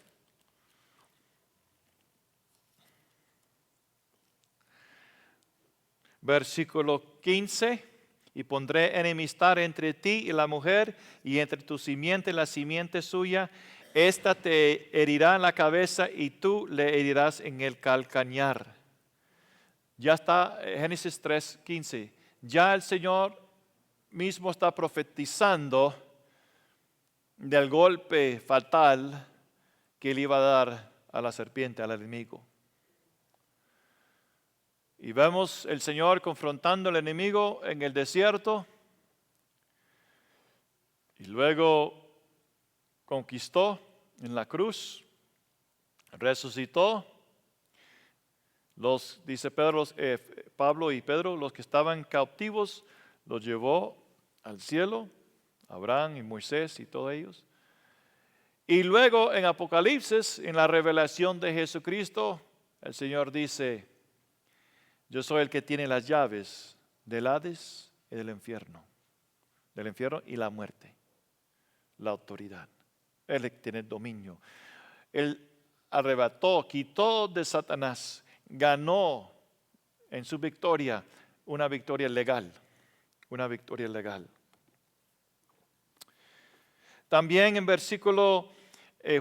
Versículo 15. Y pondré enemistad entre ti y la mujer, y entre tu simiente y la simiente suya. Esta te herirá en la cabeza y tú le herirás en el calcañar. Ya está, Génesis 3:15. Ya el Señor mismo está profetizando del golpe fatal que le iba a dar a la serpiente, al enemigo. Y vemos el Señor confrontando al enemigo en el desierto. Y luego conquistó en la cruz, resucitó. Dice Pablo y Pedro, los que estaban cautivos, los llevó al cielo, Abraham y Moisés y todos ellos. Y luego en Apocalipsis, en la revelación de Jesucristo, el Señor dice: yo soy el que tiene las llaves del Hades y del infierno y la muerte, la autoridad. Él tiene dominio. Él arrebató, quitó de Satanás, ganó en su victoria una victoria legal, una victoria legal. También en versículo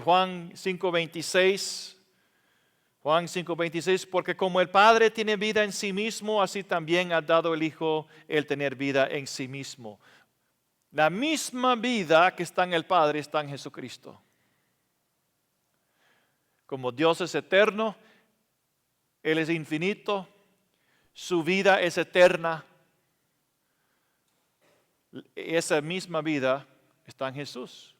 Juan 5:26, porque como el Padre tiene vida en sí mismo, así también ha dado el Hijo el tener vida en sí mismo. La misma vida que está en el Padre está en Jesucristo. Como Dios es eterno, Él es infinito, su vida es eterna. Esa misma vida está en Jesús.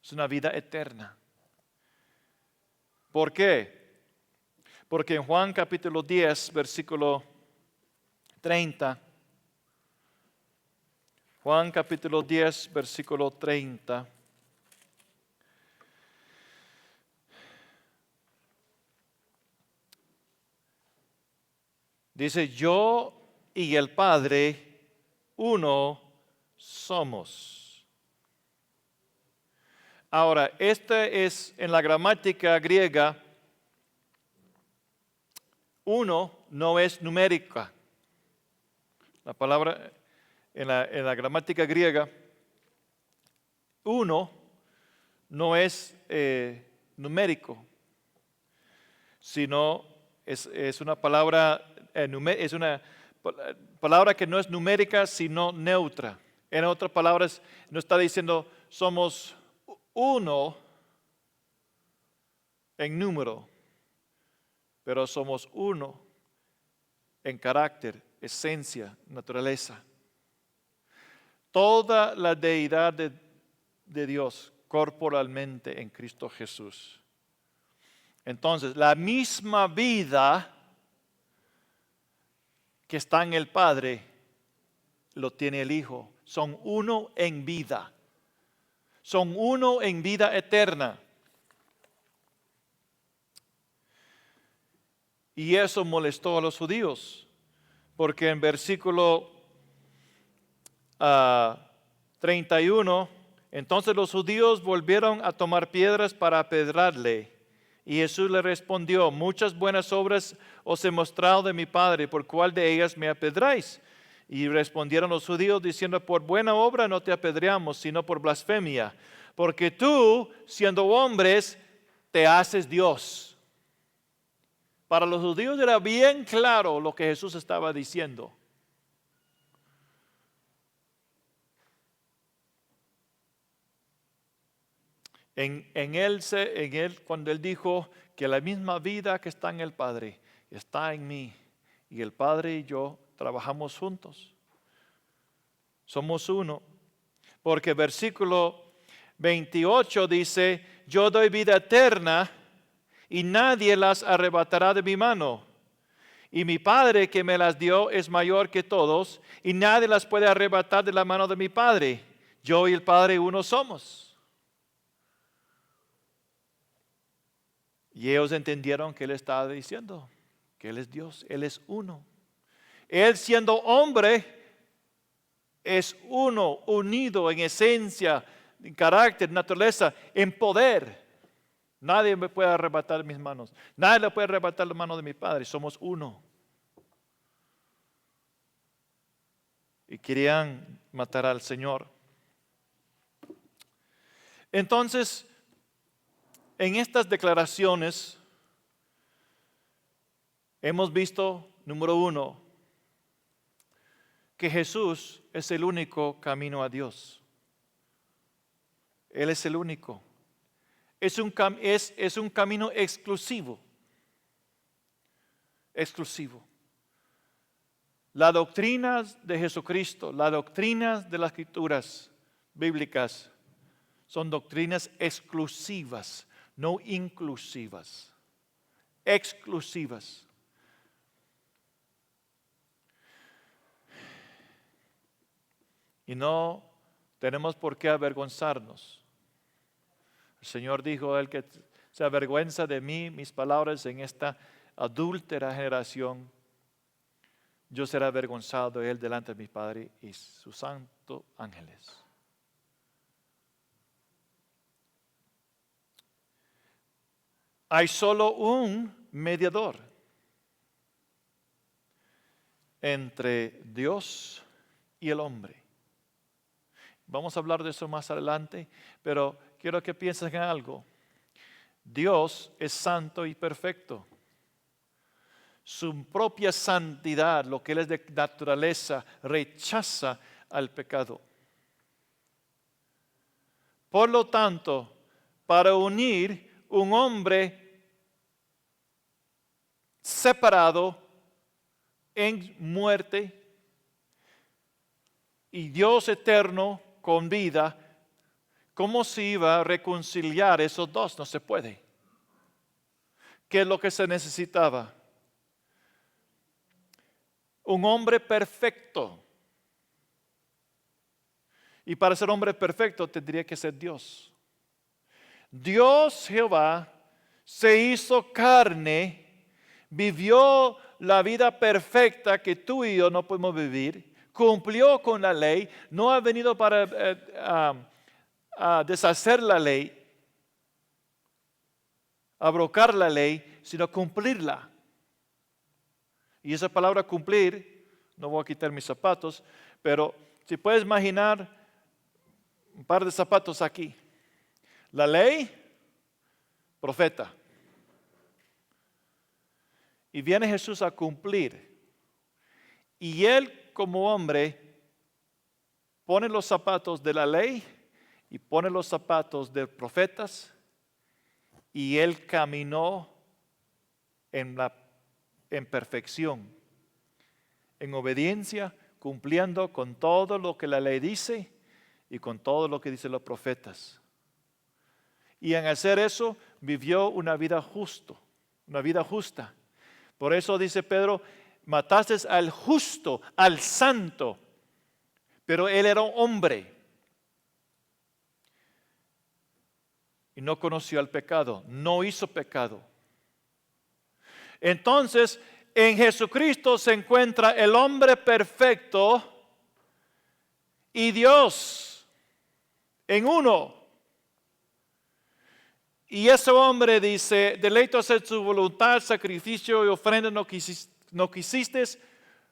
Es una vida eterna. ¿Por qué? Porque en Juan capítulo 10, versículo 30, Juan capítulo 10, versículo 30, dice: yo y el Padre uno somos. Ahora, este es en la gramática griega, uno no es numérica. La palabra en la gramática griega, uno no es numérico, sino es una palabra es una palabra que no es numérica, sino neutra. En otras palabras, no está diciendo somos uno en número, pero somos uno en carácter, esencia, naturaleza. Toda la deidad de Dios corporalmente en Cristo Jesús. Entonces, la misma vida que está en el Padre, lo tiene el Hijo. Son uno en vida. Son uno en vida eterna. Y eso molestó a los judíos, porque en versículo 31, entonces los judíos volvieron a tomar piedras para apedrearle. Y Jesús le respondió: muchas buenas obras os he mostrado de mi Padre, ¿por cuál de ellas me apedráis? Y respondieron los judíos diciendo: por buena obra no te apedreamos, sino por blasfemia, porque tú, siendo hombres, te haces Dios. Para los judíos era bien claro lo que Jesús estaba diciendo. En él, cuando Él dijo que la misma vida que está en el Padre está en mí, y el Padre y yo trabajamos juntos. Somos uno. Porque versículo 28 dice: yo doy vida eterna y nadie las arrebatará de mi mano. Y mi Padre que me las dio es mayor que todos, y nadie las puede arrebatar de la mano de mi Padre. Yo y el Padre uno somos. Y ellos entendieron que Él estaba diciendo que Él es Dios, Él es uno. Él, siendo hombre, es uno, unido en esencia, en carácter, naturaleza, en poder. Nadie me puede arrebatar mis manos. Nadie le puede arrebatar la mano de mi Padre. Somos uno. Y querían matar al Señor. Entonces, en estas declaraciones, Hemos visto, número 1, que Jesús es el único camino a Dios. Él es el único. Es un camino exclusivo. Exclusivo. Las doctrinas de Jesucristo, las doctrinas de las Escrituras bíblicas son doctrinas exclusivas, no inclusivas. Exclusivas. Y no tenemos por qué avergonzarnos. El Señor dijo, el que se avergüenza de mí, mis palabras en esta adúltera generación, yo seré avergonzado de él delante de mi Padre y sus santos ángeles. Hay solo un mediador entre Dios y el hombre. Vamos a hablar de eso más adelante, pero quiero que piensen en algo. Dios es santo y perfecto. Su propia santidad, lo que Él es de naturaleza, rechaza al pecado. Por lo tanto, para unir un hombre separado en muerte y Dios eterno con vida, ¿cómo se iba a reconciliar esos dos? No se puede. ¿Qué es lo que se necesitaba? Un hombre perfecto. Y para ser hombre perfecto tendría que ser Dios. Dios Jehová se hizo carne, vivió la vida perfecta que tú y yo no podemos vivir, cumplió con la ley, no ha venido para deshacer la ley, abrogar la ley, sino cumplirla. Y esa palabra cumplir, no voy a quitar mis zapatos, pero si puedes imaginar un par de zapatos aquí. La ley, profeta. Y viene Jesús a cumplir. Y Él como hombre pone los zapatos de la ley y pone los zapatos de profetas. Y Él caminó en perfección, en obediencia, cumpliendo con todo lo que la ley dice y con todo lo que dicen los profetas. Y en hacer eso vivió una vida justa. Por eso dice Pedro, mataste al justo, al santo, pero él era un hombre y no conoció el pecado, no hizo pecado. Entonces, en Jesucristo se encuentra el hombre perfecto y Dios en uno. Y ese hombre dice, deleito hacer su voluntad, sacrificio y ofrenda no quisiste,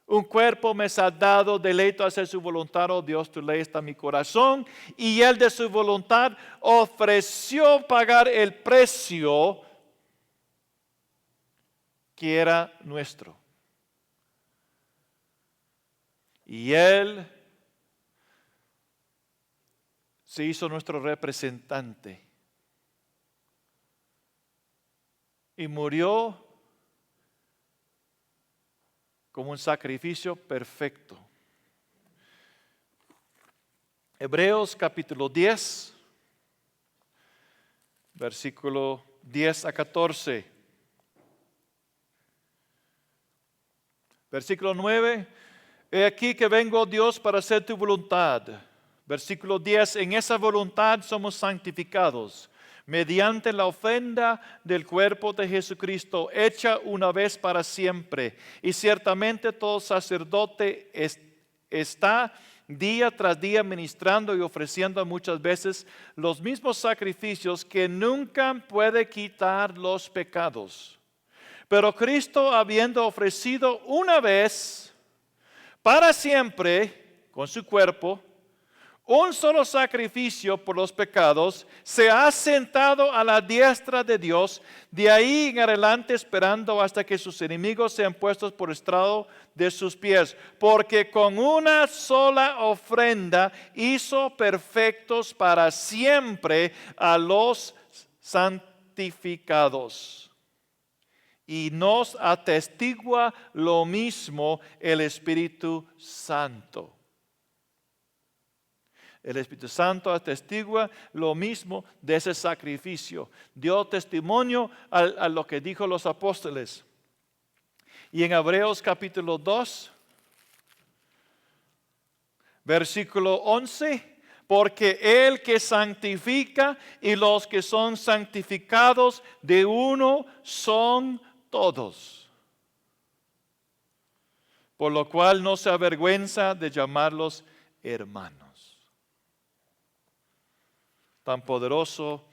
un cuerpo me has dado, deleito hacer su voluntad, oh Dios, tu ley está en mi corazón. Y él de su voluntad ofreció pagar el precio que era nuestro. Y Él se hizo nuestro representante. Y murió como un sacrificio perfecto. Hebreos capítulo 10, versículo 10 a 14. Versículo 9, he aquí que vengo, Dios, para hacer tu voluntad. Versículo 10, en esa voluntad somos santificados, mediante la ofrenda del cuerpo de Jesucristo, hecha una vez para siempre. Y ciertamente todo sacerdote está día tras día ministrando y ofreciendo muchas veces los mismos sacrificios que nunca puede quitar los pecados. Pero Cristo, habiendo ofrecido una vez para siempre con su cuerpo un solo sacrificio por los pecados, se ha sentado a la diestra de Dios, de ahí en adelante esperando hasta que sus enemigos sean puestos por estrado de sus pies. Porque con una sola ofrenda hizo perfectos para siempre a los santificados. Y nos atestigua lo mismo el Espíritu Santo. El Espíritu Santo atestigua lo mismo de ese sacrificio. Dio testimonio a lo que dijo los apóstoles. Y en Hebreos capítulo 2, versículo 11, porque el que santifica y los que son santificados de uno son todos. Por lo cual no se avergüenza de llamarlos hermanos. Tan poderoso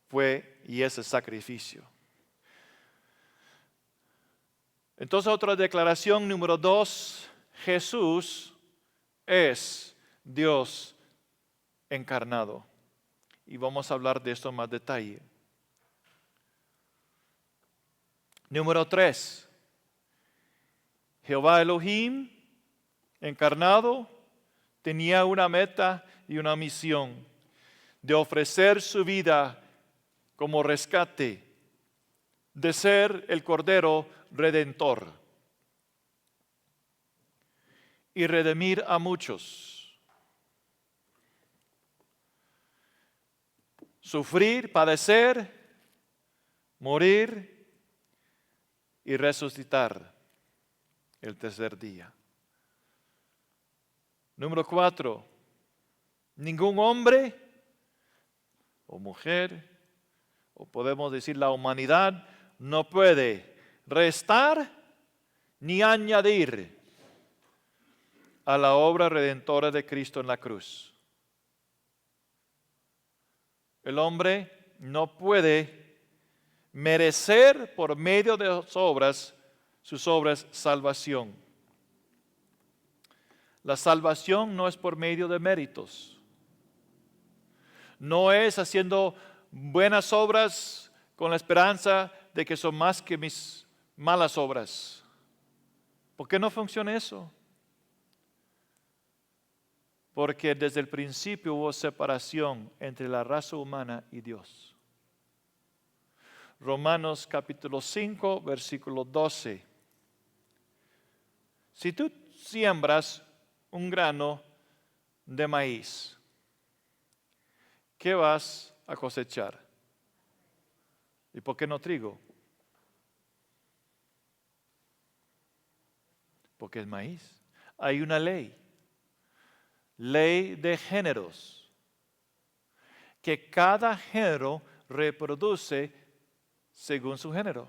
fue y ese sacrificio. Entonces, otra declaración número 2, Jesús es Dios encarnado. Y vamos a hablar de esto en más detalle. Número 3, Jehová Elohim encarnado tenía una meta y una misión de ofrecer su vida como rescate, de ser el Cordero Redentor y redimir a muchos. Sufrir, padecer, morir y resucitar el tercer día. Número 4, ningún hombre o mujer, o podemos decir la humanidad, no puede restar ni añadir a la obra redentora de Cristo en la cruz. El hombre no puede merecer por medio de sus obras, salvación. La salvación no es por medio de méritos. No es haciendo buenas obras con la esperanza de que son más que mis malas obras. ¿Por qué no funciona eso? Porque desde el principio hubo separación entre la raza humana y Dios. Romanos capítulo 5, versículo 12. Si tú siembras un grano de maíz, ¿qué vas a cosechar? ¿Y por qué no trigo? Porque es maíz. Hay una ley de géneros, que cada género reproduce según su género.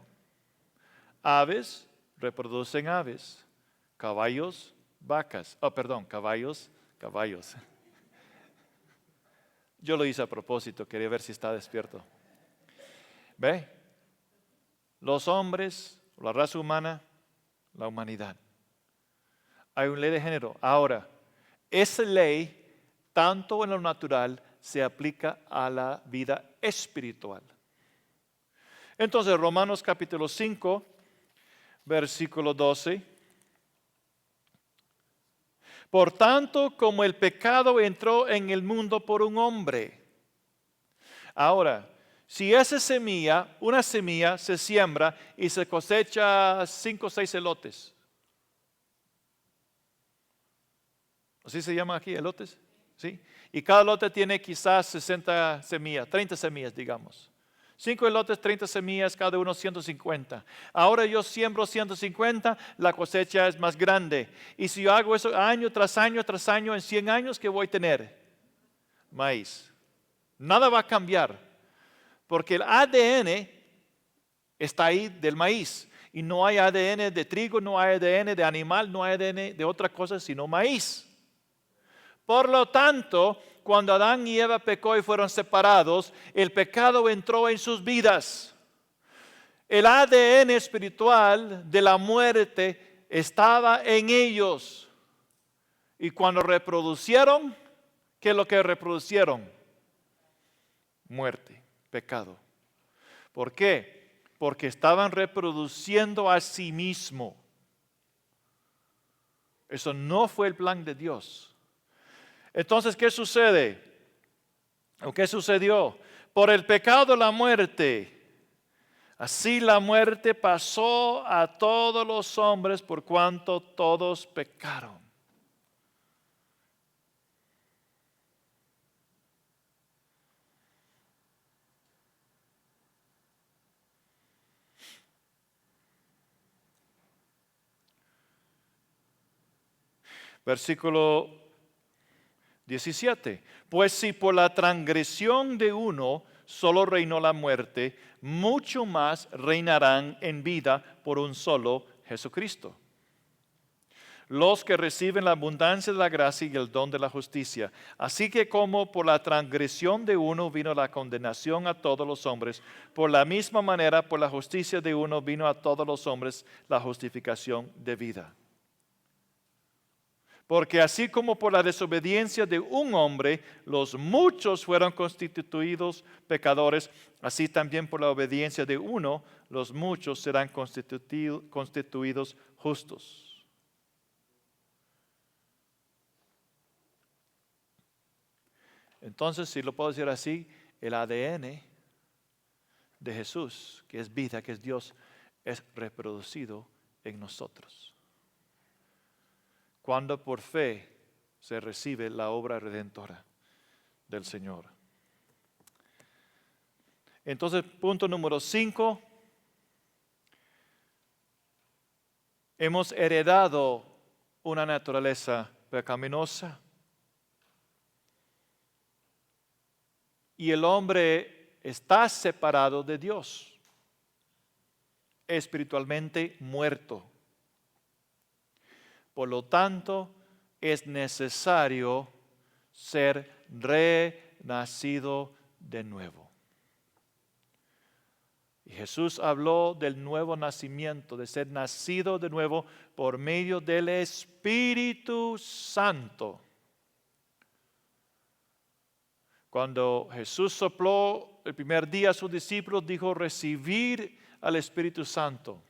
Aves reproducen aves, caballos, vacas. Caballos. Yo lo hice a propósito, quería ver si está despierto. ¿Ve? Los hombres, la raza humana, la humanidad. Hay una ley de género. Ahora, esa ley, tanto en lo natural, se aplica a la vida espiritual. Entonces, Romanos capítulo 5, versículo 12. Por tanto, como el pecado entró en el mundo por un hombre. Ahora, si esa semilla, una semilla se siembra y se cosecha 5 o 6 elotes. ¿Así se llama aquí, elotes? ¿Sí? Y cada elote tiene quizás 60 semillas, 30 semillas, digamos. 5 elotes, 30 semillas, cada uno 150. Ahora yo siembro 150, la cosecha es más grande. Y si yo hago eso año tras año, en 100 años, ¿qué voy a tener? Maíz. Nada va a cambiar, porque el ADN está ahí del maíz. Y no hay ADN de trigo, no hay ADN de animal, no hay ADN de otra cosa, sino maíz. Por lo tanto, cuando Adán y Eva pecó y fueron separados, el pecado entró en sus vidas. El ADN espiritual de la muerte estaba en ellos. Y cuando reproducieron, ¿Qué es lo que reproducieron? Muerte, pecado. ¿Por qué? Porque estaban reproduciendo a sí mismo. Eso no fue el plan de Dios. Entonces, ¿qué sucede? ¿O qué sucedió? Por el pecado la muerte. Así la muerte pasó a todos los hombres por cuanto todos pecaron. Versículo 17. Pues si por la transgresión de uno solo reinó la muerte, mucho más reinarán en vida por un solo Jesucristo. Los que reciben la abundancia de la gracia y el don de la justicia. Así que como por la transgresión de uno vino la condenación a todos los hombres, por la misma manera por la justicia de uno vino a todos los hombres la justificación de vida. Porque así como por la desobediencia de un hombre, los muchos fueron constituidos pecadores, así también por la obediencia de uno, los muchos serán constituidos justos. Entonces, si lo puedo decir así, el ADN de Jesús, que es vida, que es Dios, es reproducido en nosotros. Cuando por fe se recibe la obra redentora del Señor. Entonces, punto número 5. Hemos heredado una naturaleza pecaminosa. Y el hombre está separado de Dios, espiritualmente muerto. Por lo tanto, es necesario ser renacido de nuevo. Y Jesús habló del nuevo nacimiento, de ser nacido de nuevo por medio del Espíritu Santo. Cuando Jesús sopló el primer día a sus discípulos, dijo recibir al Espíritu Santo.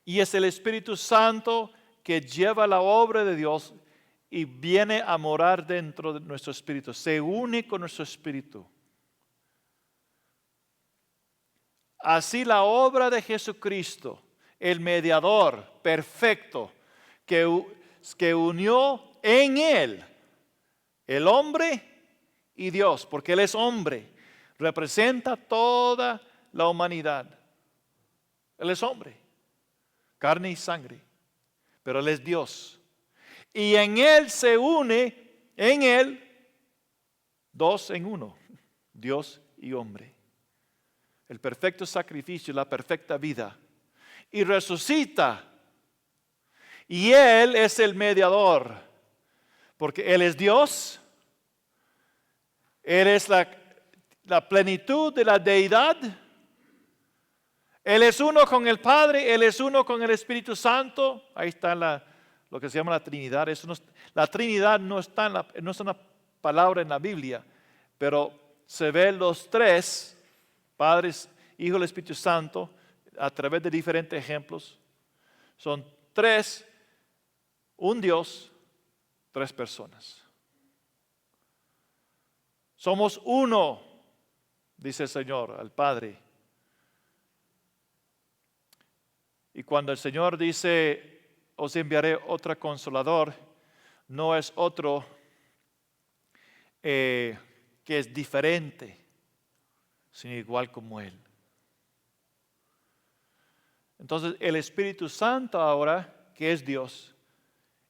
Y es el Espíritu Santo que lleva la obra de Dios y viene a morar dentro de nuestro espíritu, se une con nuestro espíritu. Así la obra de Jesucristo, el mediador perfecto, que unió en Él el hombre y Dios, porque Él es hombre, representa toda la humanidad. Él es hombre, carne y sangre. Pero Él es Dios. Y en Él se une, en Él, dos en uno, Dios y hombre. El perfecto sacrificio, la perfecta vida. Y resucita. Y Él es el mediador. Porque Él es Dios. Él es la plenitud de la deidad. Él es uno con el Padre, Él es uno con el Espíritu Santo. Ahí está lo que se llama la Trinidad. La Trinidad no es una palabra en la Biblia, pero se ven los tres, Padre, Hijo y Espíritu Santo, a través de diferentes ejemplos. Son tres, un Dios, tres personas. Somos uno, dice el Señor, al Padre. Y cuando el Señor dice, os enviaré otro consolador, no es otro que es diferente, sino igual como Él. Entonces el Espíritu Santo ahora, que es Dios,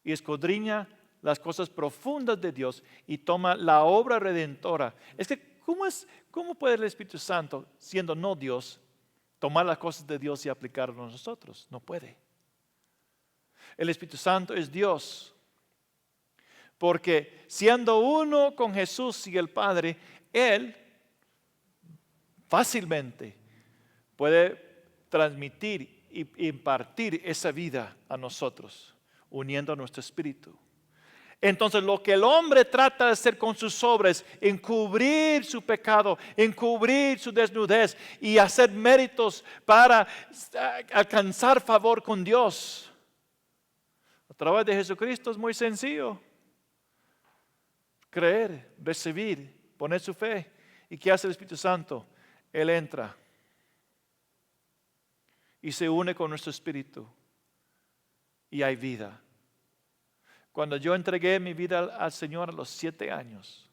y escudriña las cosas profundas de Dios y toma la obra redentora. Es que, ¿cómo puede el Espíritu Santo, siendo no Dios, tomar las cosas de Dios y aplicarlas a nosotros? No puede. El Espíritu Santo es Dios. Porque siendo uno con Jesús y el Padre, Él fácilmente puede transmitir y impartir esa vida a nosotros, uniendo nuestro espíritu. Entonces lo que el hombre trata de hacer con sus obras, encubrir su pecado, encubrir su desnudez y hacer méritos para alcanzar favor con Dios. A través de Jesucristo es muy sencillo. Creer, recibir, poner su fe. ¿Y qué hace el Espíritu Santo? Él entra y se une con nuestro espíritu y hay vida. Cuando yo entregué mi vida al Señor a los 7 años,